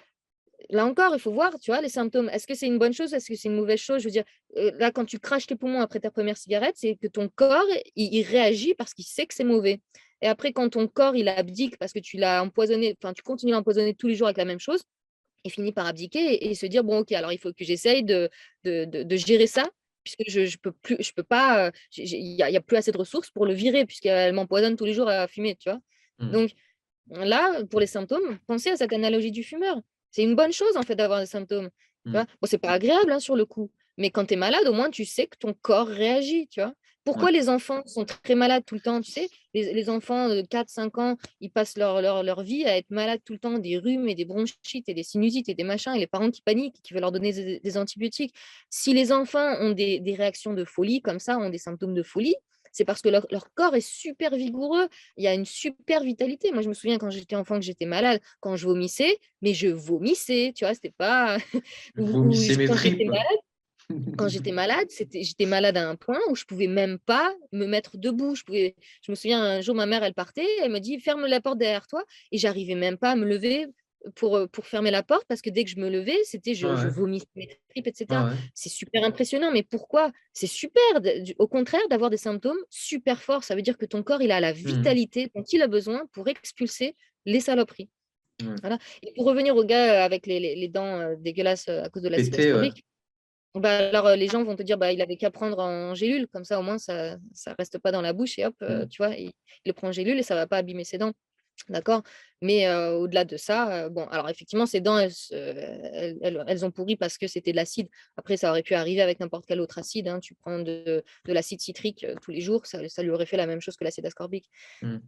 là encore, il faut voir, tu vois, les symptômes. Est-ce que c'est une bonne chose? Est-ce que c'est une mauvaise chose? Je veux dire, là, quand tu craches tes poumons après ta première cigarette, c'est que ton corps, il réagit parce qu'il sait que c'est mauvais. Et après, quand ton corps, il abdique parce que tu l'as empoisonné, enfin, tu continues à l'empoisonner tous les jours avec la même chose, il finit par abdiquer et se dire: «Bon, OK, alors il faut que j'essaye de gérer ça puisque je peux plus, je peux pas, il y a plus assez de ressources pour le virer puisqu'elle m'empoisonne tous les jours à fumer», tu vois? Mmh. Donc là, pour les symptômes, pensez à cette analogie du fumeur. C'est une bonne chose, en fait, d'avoir des symptômes, tu Mmh. vois? Bon, c'est pas agréable, hein, sur le coup, mais quand tu es malade, au moins, tu sais que ton corps réagit, tu vois? Ouais. Pourquoi les enfants sont très malades tout le temps, tu sais? Les enfants de 4-5 ans, ils passent leur vie à être malades tout le temps, des rhumes et des bronchites et des sinusites et des machins et les parents qui paniquent, qui veulent leur donner des antibiotiques. Si les enfants ont des réactions de folie comme ça, ont des symptômes de folie, c'est parce que leur corps est super vigoureux. Il y a une super vitalité. Moi, je me souviens quand j'étais enfant que j'étais malade, quand je vomissais, mais je vomissais, tu vois? C'était pas ou Vomissez j mes tripes. quand j'étais malade, j'étais malade à un point où je pouvais même pas me mettre debout. Je me souviens un jour, ma mère, elle partait, elle me dit: «Ferme la porte derrière toi» et j'arrivais même pas à me lever pour fermer la porte parce que dès que je me levais, c'était Ouais, je ouais. vomissais mes tripes et Ouais, cetera. ouais. C'est super impressionnant, mais pourquoi? C'est super au contraire d'avoir des symptômes super forts. Ça veut dire que ton corps, il a la Mmh. vitalité dont il a besoin pour expulser les saloperies. Ouais. Voilà et pour revenir au gars, avec les dents, dégueulasses, à cause de l'acide Pété, ouais. ascorbique, bah, alors, les gens vont te dire: «Bah, il avait qu'à prendre en gélule, comme ça, au moins, ça reste pas dans la bouche et hop, Mmh. tu vois? Il le prend en gélule et ça va pas abîmer ses dents». D'accord? Mais, au-delà de ça, bon, alors effectivement, ses dents, elles ont pourri parce que c'était de l'acide. Après, ça aurait pu arriver avec n'importe quel autre acide, hein. Tu prends de l'acide citrique, tous les jours, ça lui aurait fait la même chose que l'acide ascorbique. Mmh.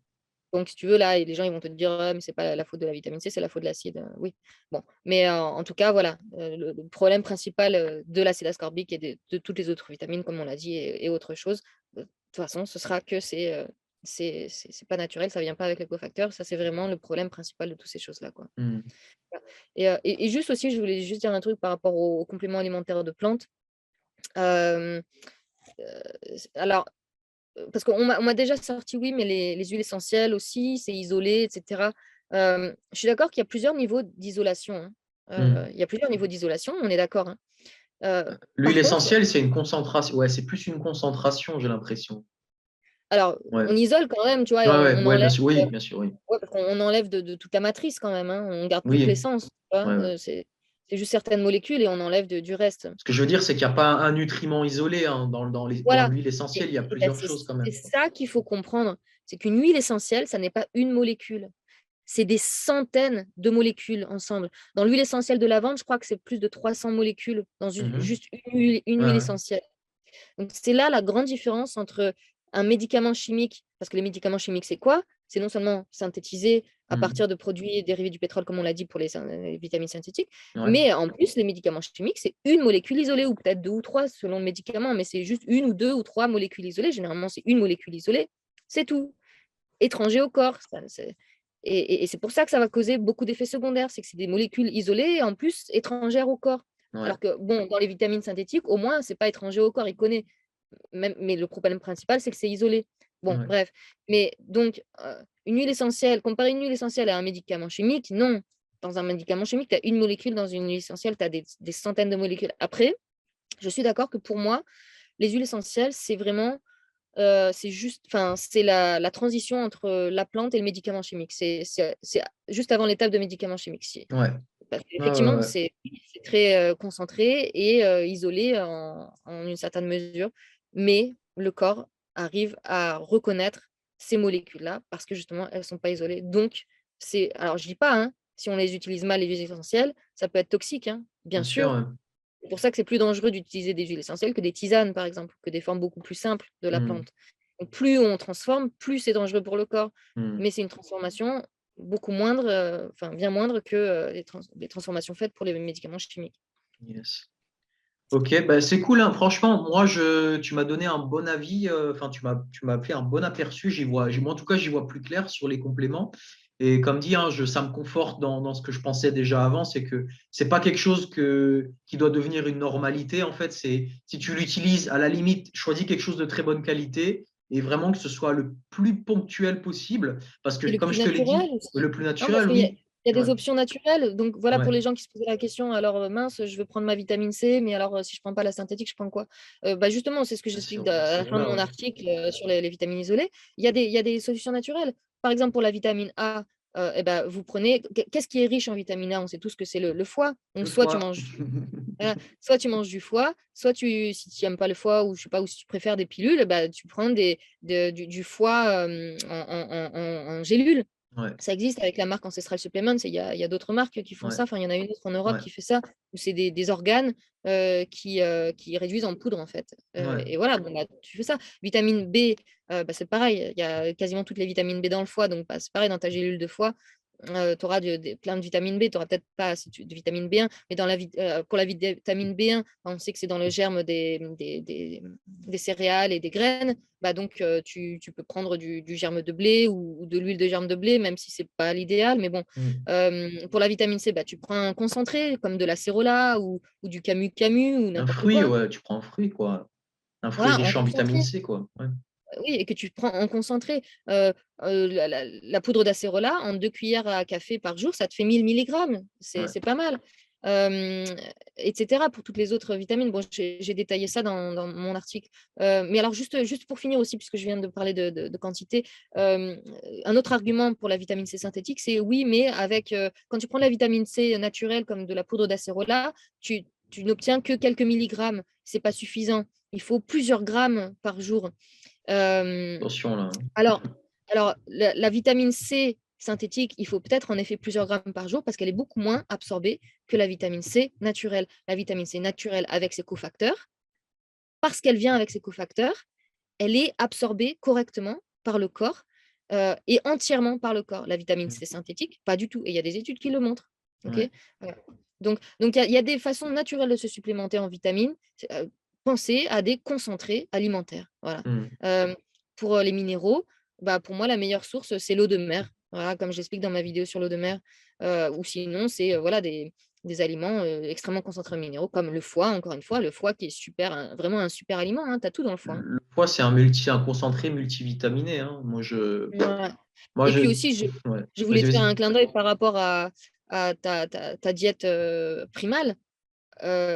Donc si tu veux, là, et les gens, ils vont te dire: «Ouais, mais c'est pas la faute de la vitamine C, c'est la faute de l'acide», oui. Bon, mais en tout cas, voilà, le problème principal, de l'acide ascorbique et de toutes les autres vitamines, comme on l'a dit et autre chose, de toute façon, ce sera que c'est pas naturel, ça vient pas avec les cofacteurs. Ça, c'est vraiment le problème principal de toutes ces choses-là, quoi. Mmh. Voilà et juste aussi, je voulais juste dire un truc par rapport aux compléments alimentaires de plantes. Hem, alors parce qu'on m'a déjà sorti: «Oui, mais les huiles essentielles aussi, c'est isolé et cetera». Je suis d'accord qu'il y a plusieurs niveaux d'isolation, hein. Mmh. Il y a plusieurs niveaux d'isolation, on est d'accord, hein. L'huile Par contre, essentielle, c'est une concentration, ouais, c'est plus une concentration, j'ai l'impression. alors Ouais. on isole quand même, tu vois? Et Ouais, on ouais, ouais, enlève, bien sûr, oui. ouais, parce qu'on enlève de toute la matrice quand même, hein. On garde toute Oui, l'essence, tu vois? ouais, ouais. C'est juste certaines molécules et on enlève du reste. Ce que je veux dire, c'est qu'il y a pas un nutriment isolé, hein, dans Voilà l'huile essentielle, il y a et bah, plusieurs choses quand c'est même. ça qu'il faut comprendre. C'est qu'une huile essentielle, ça n'est pas une molécule. C'est des centaines de molécules ensemble. Dans l'huile essentielle de lavande, je crois que c'est plus de 300 molécules dans Mmh mh. juste une huile Ouais, ouais. essentielle. Donc c'est là la grande différence entre un médicament chimique, parce que les médicaments chimiques, c'est quoi? C'est non seulement synthétisé à Mmh. partir de produits dérivés du pétrole, comme on l'a dit pour les vitamines synthétiques, Ouais, mais en plus, les médicaments chimiques, c'est une molécule isolée ou peut-être 2 ou 3 selon le médicament, mais c'est juste une ou 2 ou 3 molécules isolées. Généralement, c'est une molécule isolée, c'est tout. Étranger au corps, ça c'est et c'est pour ça que ça va causer beaucoup d'effets secondaires. C'est que c'est des molécules isolées et en plus étrangères au corps. ouais, Alors que bon, dans les vitamines synthétiques, au moins, c'est pas étranger au corps, il connaît. Même mais le problème principal, c'est que c'est isolé. Bon, ouais. bref. Mais donc, une huile essentielle, comparer une huile essentielle à un médicament chimique, non. Dans un médicament chimique, tu as une molécule, dans une huile essentielle, tu as des centaines de molécules. Après, je suis d'accord que pour moi, les huiles essentielles, c'est vraiment, c'est juste enfin, c'est la transition entre la plante et le médicament chimique. C'est juste avant l'étape de médicament chimique. Ouais. Parce Ouais, ouais, qu'effectivement, ouais. c'est très, concentré et isolé en une certaine mesure, mais le corps arrive à reconnaître ces molécules-là parce que justement, elles ne sont pas isolées. Donc alors je dis pas, hein, si on les utilise mal, les huiles essentielles, ça peut être toxique, hein, bien Bien sûr, sûr, ouais. C'est pour ça que c'est plus dangereux d'utiliser des huiles essentielles que des tisanes, par exemple, que des formes beaucoup plus simples de la Mmh. plante. Donc plus on transforme, plus c'est dangereux pour le corps. Mmh. Mais c'est une transformation beaucoup moindre, enfin bien moindre que, les transformations faites pour les médicaments chimiques. Yes. OK, bah, c'est cool, hein. Franchement, moi, tu m'as donné un bon avis, enfin, tu m'as fait un bon aperçu. Moi, en tout cas, j'y vois plus clair sur les compléments. Et comme dit, hein, ça me conforte dans ce que je pensais déjà avant, c'est que c'est pas quelque chose qui doit devenir une normalité. En fait, si tu l'utilises, à la limite, choisis quelque chose de très bonne qualité et vraiment que ce soit le plus ponctuel possible. Parce que, Et le comme plus je te l'ai naturel dit, aussi. le plus Non, parce naturel, qu'il y a oui. il y a Ouais, des options naturelles. Donc voilà, pour ouais, les gens qui se posaient la question: «Alors, mince, je veux prendre ma vitamine C, mais alors, si je prends pas la synthétique, je prends quoi?» Bah, justement, c'est ce que j'explique à la fin de là, mon ouais. article, sur les vitamines isolées. Il y a des solutions naturelles. Par exemple, pour la vitamine A, et bah, vous prenez qu'est-ce qui est riche en vitamine A? On sait tous que c'est le foie. Donc Le foie. soit tu manges du foie, soit si tu aimes pas le foie ou je sais pas, ou si tu préfères des pilules, bah, tu prends du foie, en gélules. Ouais, Ça existe avec la marque Ancestral Supplements, il y a d'autres marques qui font ouais, ça. Enfin, il y en a une autre en Europe ouais, qui fait ça, où c'est des organes, qui réduisent en poudre, en fait, ouais. et voilà, bon, bah, tu fais ça. Vitamine B, bah, c'est pareil, il y a quasiment toutes les vitamines B dans le foie, donc bah, c'est pareil dans ta gélule de foie, tu auras plein de vitamine B, tu auras peut-être pas assez de vitamine B1, mais pour la vitamine B1, on sait que c'est dans le germe des céréales et des graines, bah, donc tu peux prendre du germe de blé ou de l'huile de germe de blé, même si c'est pas l'idéal, mais bon. Mmh. Pour la vitamine C, bah, tu prends un concentré comme de l'acérola ou du camu-camu ou Un n'importe fruit, quoi. ouais, tu prends un fruit, quoi. Un fruit Voilà, en riche en vitamine concentré. C, quoi. Ouais, Oui, et que tu prends en concentré. La poudre d'acérola en 2 cuillères à café par jour, ça te fait 1000 milligrammes. ouais. C'est pas mal. Hem, et cetera pour toutes les autres vitamines. Bon, j'ai détaillé ça dans mon article. Mais alors juste pour finir aussi, puisque je viens de parler de quantité, un autre argument pour la vitamine C synthétique, c'est oui, mais avec, quand tu prends de la vitamine C naturelle comme de la poudre d'acérola, tu n'obtiens que quelques milligrammes. C'est pas suffisant. Il faut plusieurs grammes par jour. Hem, Attention là, hein. alors alors la vitamine C synthétique, il faut peut-être en effet plusieurs grammes par jour parce qu'elle est beaucoup moins absorbée que la vitamine C naturelle. La vitamine C naturelle avec ses cofacteurs, parce qu'elle vient avec ses cofacteurs, elle est absorbée correctement par le corps, et entièrement par le corps. La vitamine Mmh. C synthétique, pas du tout et il y a des études qui le montrent. OK? Ouais. Voilà. Donc il y a des façons naturelles de se supplémenter en vitamines. Pensez à des concentrés alimentaires, voilà. Mmh. Hem, pour, les minéraux, bah, pour moi, la meilleure source, c'est l'eau de mer. Voilà, comme j'explique dans ma vidéo sur l'eau de mer, ou sinon c'est, voilà des aliments, extrêmement concentrés en minéraux comme le foie, encore une fois, le foie qui est super, vraiment un super aliment, hein, tu as tout dans le foie, hein. Le foie, c'est un concentré multivitaminé, hein. Ouais. Moi Et je puis aussi, ouais. je voulais Vas-y, te faire vas-y. un clin d'œil par rapport à ta diète, primale.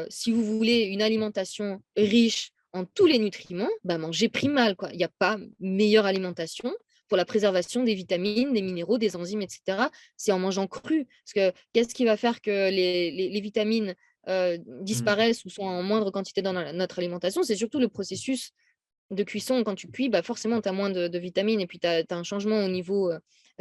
Si vous voulez une alimentation riche en tous les nutriments, bah, mangez primal, quoi. Il y a pas meilleure alimentation pour la préservation des vitamines, des minéraux, des enzymes et cetera. C'est en mangeant cru. Parce que qu'est-ce qui va faire que les vitamines, Mmh. disparaissent ou sont en moindre quantité dans notre alimentation? C'est surtout le processus de cuisson. Quand tu cuis, bah, forcément, tu as moins de vitamines et puis tu as un changement au niveau,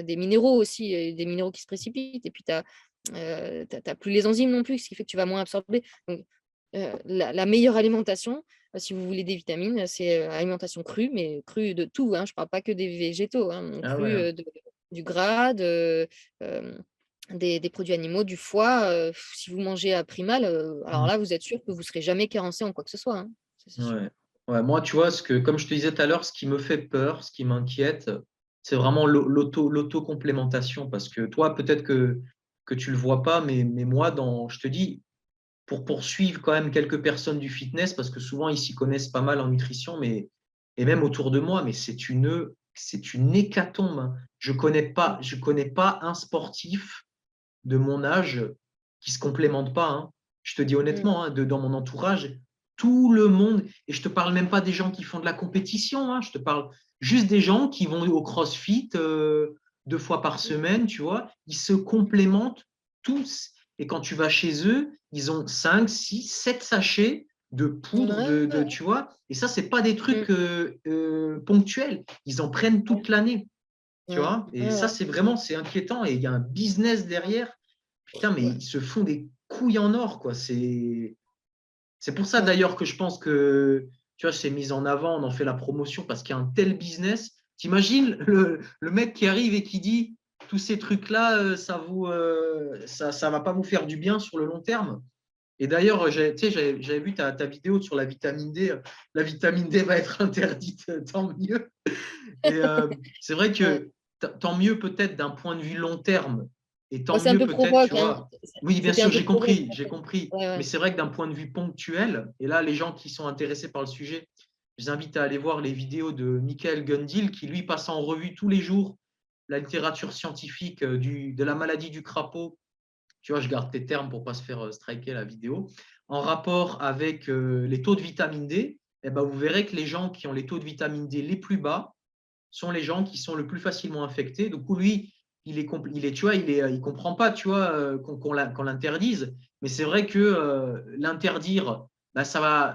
des minéraux aussi, des minéraux qui se précipitent et puis tu as plus les enzymes non plus, ce qui fait que tu vas moins absorber. Donc, la meilleure alimentation, si vous voulez des vitamines, c'est, alimentation crue, mais crue de tout, hein. Je parle pas que des végétaux, hein, Ah ouais, hein. du gras, hem, des produits animaux, du foie, si vous mangez à Primal, alors Mmh. là, vous êtes sûr que vous serez jamais carencé en quoi que ce soit, hein. Ça, c'est sûr. Ouais. Ouais, moi, tu vois, comme je te disais tout à l'heure, ce qui me fait peur, ce qui m'inquiète, c'est vraiment l'auto-complémentation parce que toi, peut-être que tu le vois pas, mais moi, je te dis, pour poursuivre quand même quelques personnes du fitness, parce que souvent ils s'y connaissent pas mal en nutrition, et même autour de moi, mais c'est une hécatombe, hein. Je connais pas un sportif de mon âge qui se complémente pas, hein. Je te dis Mmh. honnêtement, hein, dans mon entourage, tout le monde, et je te parle même pas des gens qui font de la compétition, hein, je te parle juste des gens qui vont au CrossFit 2 fois par semaine, tu vois, ils se complémentent tous. Et quand tu vas chez eux, ils ont 5, 6, 7 sachets de poudre, Ouais, tu vois. Et ça, c'est pas des mmh, trucs ponctuels. Ils en prennent toute l'année, tu ouais, vois. Et ouais, ça, ouais, c'est inquiétant. Et il y a un business derrière. Putain, mais ouais. ils se font des couilles en or, quoi. C'est pour ça Ouais. d'ailleurs que je pense que, tu vois, c'est mis en avant, on en fait la promotion parce qu'il y a un tel business. T'imagines le mec qui arrive et qui dit tous ces trucs-là, ça va pas vous faire du bien sur le long terme. Et d'ailleurs, tu sais, j'avais vu ta vidéo sur la vitamine D. La vitamine D va être interdite, tant mieux. Et c'est vrai Ouais. que tant mieux peut-être d'un point de vue long terme, et Bon, tant c'est un mieux peu peut-être, tu provoque, hein. vois. Oui, bien C'était un sûr, peu provoque, en j'ai fait. compris. Ouais, Mais ouais. c'est vrai que d'un point de vue ponctuel, et là, les gens qui sont intéressés par le sujet, je vous invite à aller voir les vidéos de Michael Gundil, qui lui passe en revue tous les jours la littérature scientifique de la maladie du crapaud. Tu vois, je garde tes termes pour ne pas se faire striker la vidéo. En rapport avec les taux de vitamine D, eh ben, vous verrez que les gens qui ont les taux de vitamine D les plus bas, sont les gens qui sont le plus facilement infectés. Donc, lui, tu vois, il comprend pas, tu vois, qu'on l'interdise. Mais c'est vrai que l'interdire, bah,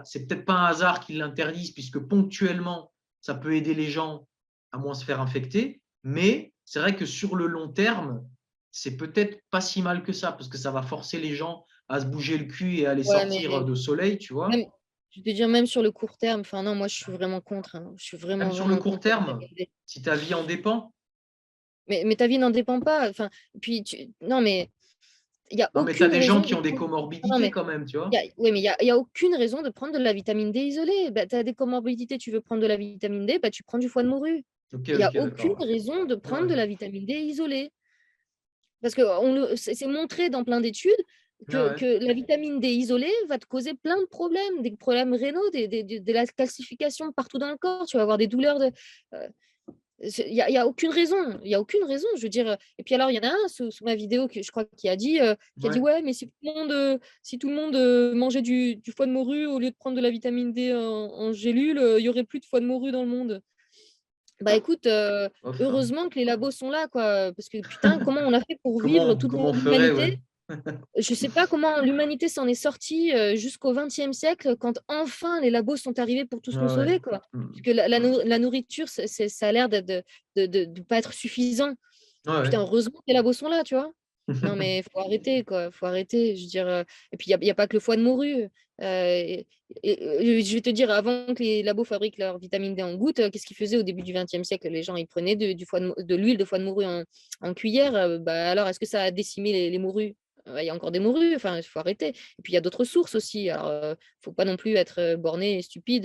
c'est peut-être pas un hasard qu'ils l'interdisent, puisque ponctuellement, ça peut aider les gens à moins se faire infecter. Mais c'est vrai que sur le long terme, c'est peut-être pas si mal que ça, parce que ça va forcer les gens à se bouger le cul et à aller Ouais, sortir mais de soleil, tu vois. même, je vais te dire, même sur le court terme, enfin non, moi je suis vraiment contre, hein. Je suis Même vraiment, sur le vraiment court contre la terme, vitamine D. si ta vie en dépend. Mais ta vie n'en dépend pas. Enfin, puis non, mais il n'y a Non, mais tu as aucune des gens raison qui de ont des prendre. Non, comorbidités mais quand même, tu il y vois. a, ouais, mais il y a aucune raison de prendre de la vitamine D isolée. Bah, tu as des comorbidités, tu veux prendre de la vitamine D, bah, tu prends du foie de morue. Ok, Il n'y ok, a aucune d'accord. raison de Ouais, prendre ouais. de la vitamine D isolée. Parce que c'est montré dans plein d'études Ouais, ouais. que la vitamine D isolée va te causer plein de problèmes, des problèmes rénaux, de la calcification partout dans le corps. Tu vas avoir des douleurs de. euh, il y a aucune raison. Il y a aucune raison. Je veux dire. Et puis alors, il y en a un sous ma vidéo que je crois qui a dit Ouais. ouais, mais si tout le monde mangeait du foie de morue au lieu de prendre de la vitamine D en gélule, il y aurait plus de foie de morue dans le monde. Bah écoute, Enfin, heureusement que les labos sont là, quoi. Parce que putain, comment on a fait pour vivre toute comment on ferait, ouais. l'humanité? Je sais pas comment l'humanité s'en est sortie jusqu'au XXe siècle, quand enfin les labos sont arrivés pour tous Ouais, nous ouais. sauver, quoi. Parce Hmm. que la nourriture, ça a l'air de pas être suffisant. Ouais, Putain, ouais. heureusement que les labos sont là, tu vois. Non, mais faut arrêter, quoi. Faut arrêter. Je veux dire, et puis, il y a pas que le foie de morue. Je vais te dire, avant que les labos fabriquent leur vitamine D en gouttes, qu'est-ce qu'ils faisaient au début du XXe siècle? Les gens, ils prenaient de l'huile de foie de morue en cuillère. Bah, alors, est-ce que ça a décimé les morues? Il y a encore des morues. Enfin, il faut arrêter. Et puis, il y a d'autres sources aussi. Alors, faut pas non plus être borné et stupide.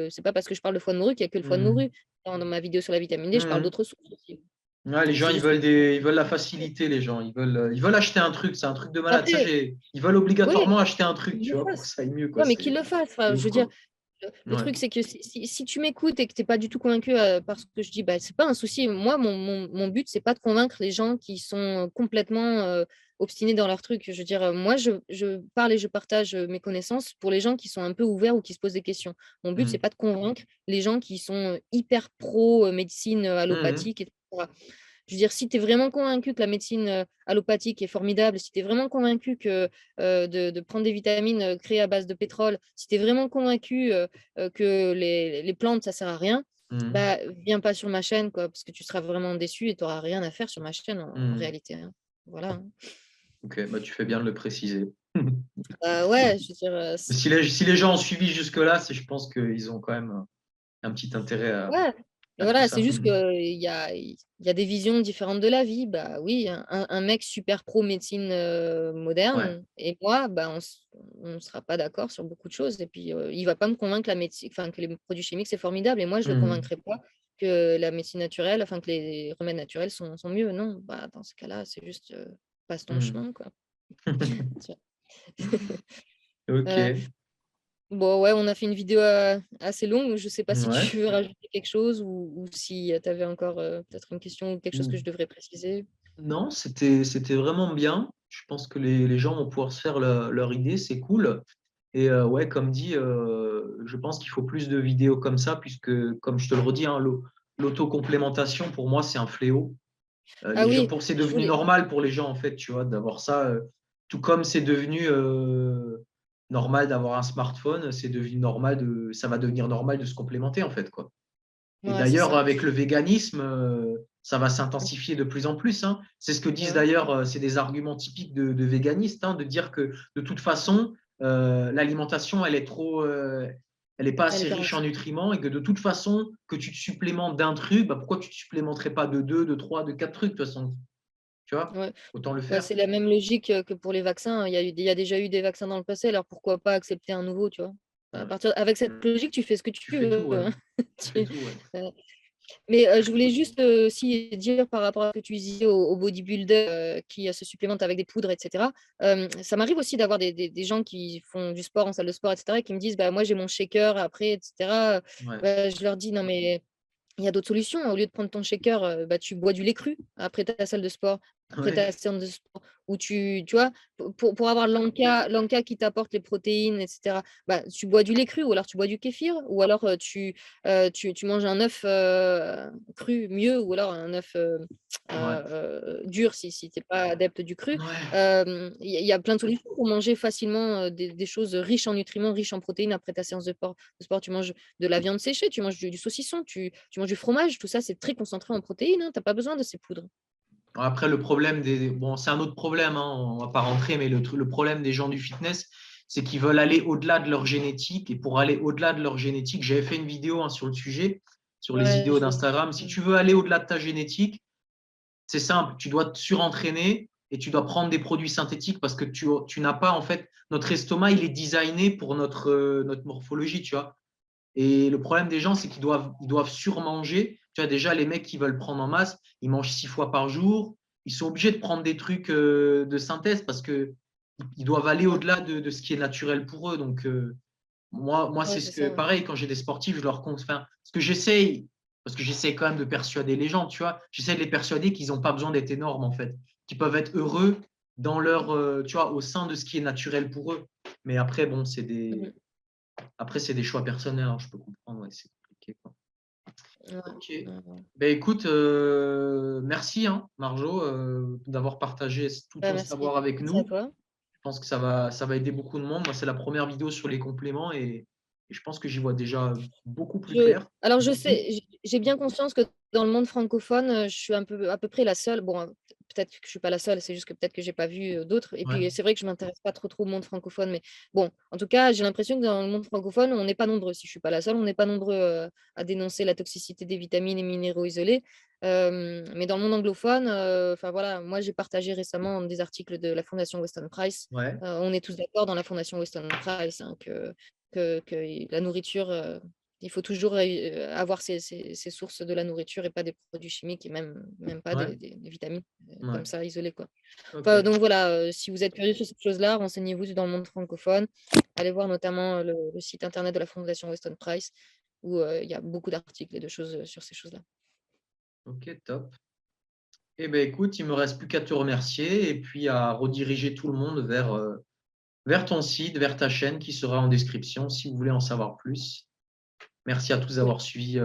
C'est pas parce que je parle de foie de morue qu'il y a que le foie de morue. Hmm. Dans ma vidéo sur la vitamine D, je parle Hmm. d'autres sources aussi. Ouais, les gens, C'est juste que. ils veulent la facilité, les gens. Ils veulent acheter un truc, c'est un truc de malade. Ça, Après, ils veulent oui, obligatoirement acheter un truc, qu'ils tu le vois, pour que fassent. ça aille mieux, quoi. Ouais, mais qu'ils le fassent. C'est Enfin, je ouf, veux dire, quoi. le Ouais. truc, c'est que si tu m'écoutes et que tu n'es pas du tout convaincu par ce que je dis, bah, c'est pas un souci. Moi, mon but, c'est pas de convaincre les gens qui sont complètement obstinés dans leur truc. Je veux dire, moi, je parle et je partage mes connaissances pour les gens qui sont un peu ouverts ou qui se posent des questions. Mon but, c'est Hmm. pas de convaincre les gens qui sont hyper pro médecine Hmm. allopathique, etc. Je veux dire, si tu es vraiment convaincu que la médecine allopathique est formidable, si tu es vraiment convaincu que de prendre des vitamines créées à base de pétrole, si tu es vraiment convaincu que les plantes, ça sert à rien, Hmm. bah, viens pas sur ma chaîne, quoi, parce que tu seras vraiment déçu et tu n'auras rien à faire sur ma chaîne en Hmm. réalité, hein. Voilà, hein. Ok, bah, tu fais bien de le préciser. Ouais, je veux dire, Si les gens ont suivi jusque-là, je pense qu'ils ont quand même un petit intérêt ouais, et à tout voilà, c'est ça. juste qu'il y a des visions différentes de la vie. Bah oui, un mec super pro médecine Ouais. moderne et moi, bah, on ne sera pas d'accord sur beaucoup de choses. Et puis, il va pas me convaincre que la médecine, enfin, que les produits chimiques, c'est formidable. Et moi, je le Hmm. convaincrai pas que la médecine naturelle, enfin, que les remèdes naturels sont mieux. Non, bah, dans ce cas-là, c'est juste passe ton Hmm. chemin, quoi. Tu Voilà. Ok. Bon, ouais, on a fait une vidéo assez longue. Je sais pas si Ouais. tu veux rajouter quelque chose ou si tu avais encore peut-être une question ou quelque chose que je devrais préciser. Non, c'était vraiment bien. Je pense que les gens vont pouvoir se faire leur idée, c'est cool. Et ouais, comme dit, je pense qu'il faut plus de vidéos comme ça, puisque, comme je te le redis, hein, l'autocomplémentation, pour moi, c'est un fléau. Ah oui, C'est je devenu voulais. normal pour les gens, en fait, tu vois, d'avoir ça. Tout comme c'est devenu normal d'avoir un smartphone, ça va devenir normal de se complémenter, en fait, quoi. Et Ouais, c'est d'ailleurs, ça. avec le véganisme, ça va s'intensifier de plus en plus, hein. C'est ce que Bah disent ouais. d'ailleurs, c'est des arguments typiques de véganistes, hein, de dire que de toute façon, l'alimentation, elle est pas Elle est assez riche en carence. nutriments et que de toute façon, que tu te supplémentes d'un truc, bah, pourquoi tu te supplémenterais pas de 2, de 3, de 4 trucs de toute façon, tu vois? Ouais. Autant le Bah, faire. c'est la même logique, que pour les vaccins. Il y a déjà eu des vaccins dans le passé, alors pourquoi pas accepter un nouveau, tu vois? À Ouais. partir avec cette logique, tu fais ce que Tu tu fais tout, veux, ouais. hein. Tu fais Tu tout, ouais. heu, mais je voulais juste, aussi dire par rapport à ce que tu disais aux bodybuilders, qui, se supplémentent avec des poudres et cetera. Ça m'arrive aussi d'avoir des gens qui font du sport en salle de sport et cetera et qui me disent: «Bah, moi j'ai mon shaker après et cetera». Ouais. Bah, je leur dis: «Non mais il y a d'autres solutions. Au lieu de prendre ton shaker, bah, tu bois du lait cru après ta salle de sport, après Ouais. ta séance de sport ou tu vois? Pour avoir l'Anka qui t'apporte les protéines et cetera, bah, tu bois du lait cru ou alors tu bois du kéfir ou alors, tu manges un œuf, cru, mieux ou alors un œuf, Ouais. dur si tu es pas adepte du cru. Ouais. Il y a plein de solutions pour manger facilement, des choses riches en nutriments, riches en protéines après ta séance de sport. Tu manges de la viande séchée, tu manges du saucisson, tu manges du fromage, tout ça, c'est très concentré en protéines, hein, tu as pas besoin de ces poudres. Après, le problème bon, c'est un autre problème, hein, on va pas rentrer, mais le problème des gens du fitness, c'est qu'ils veulent aller au-delà de leur génétique. Et pour aller au-delà de leur génétique, j'avais fait une vidéo, hein, sur le sujet, sur les Ouais, vidéos je l'ai vu. d'Instagram. Si Mmh. tu veux aller au-delà de ta génétique, c'est simple, tu dois te surentraîner et tu dois prendre des produits synthétiques parce que tu n'as pas, en fait, notre estomac, il est designé pour notre morphologie, tu vois. Et le problème des gens, c'est qu'ils doivent surmanger. Tu vois, déjà, les mecs qui veulent prendre en masse, ils mangent 6 fois par jour. Ils sont obligés de prendre des trucs de synthèse parce qu'ils doivent aller Ouais, au-delà de ce qui est naturel pour eux. Donc, moi ouais, c'est c'est ce que, ça, ouais. pareil, quand j'ai des sportifs, je leur conseille, enfin, ce que j'essaye, parce que j'essaie quand même de persuader les gens, tu vois, j'essaie de les persuader qu'ils n'ont pas besoin d'être énormes, en fait, qu'ils peuvent être heureux dans tu vois, au sein de ce qui est naturel pour eux. Mais après, bon, Mmh. c'est des choix personnels, hein, je peux comprendre, ouais, c'est compliqué, quoi. Ouais, Ok. ouais, ouais. Ben écoute, merci, hein, Marjo, d'avoir partagé tout Bah, ton savoir avec merci à nous. toi. Je pense que ça va aider beaucoup de monde. Moi, c'est la première vidéo sur les compléments et je pense que j'y vois déjà beaucoup plus Je clair. alors je Aujourd'hui. sais, j'ai bien conscience que dans le monde francophone, je suis un peu à peu près la seule. Bon, peut-être que je suis pas la seule, c'est juste que peut-être que j'ai pas vu, d'autres et Ouais, puis c'est vrai que je m'intéresse pas trop au monde francophone, mais bon, en tout cas, j'ai l'impression que dans le monde francophone, on n'est pas nombreux. Si je suis pas la seule, on n'est pas nombreux, à dénoncer la toxicité des vitamines et minéraux isolés. Mais dans le monde anglophone, enfin voilà, moi j'ai partagé récemment des articles de la fondation Weston Price. ouais, On est tous d'accord dans la fondation Weston Price, hein, que la nourriture, il faut toujours, avoir ces sources de la nourriture et pas des produits chimiques et même pas ouais, des vitamines, ouais. comme ça isolées, quoi. Enfin, Ok. donc voilà, si vous êtes curieux sur ces choses-là, renseignez-vous dans le monde francophone. Allez voir notamment, le site internet de la fondation Weston Price où, il y a beaucoup d'articles et de choses, sur ces choses-là. Ok, top. Eh ben écoute, il me reste plus qu'à te remercier et puis à rediriger tout le monde vers ton site, vers ta chaîne qui sera en description si vous voulez en savoir plus. Merci à tous Cool. d'avoir suivi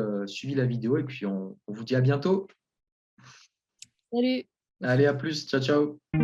la vidéo et puis on vous dit à bientôt. Salut! Allez, à plus. Ciao, ciao.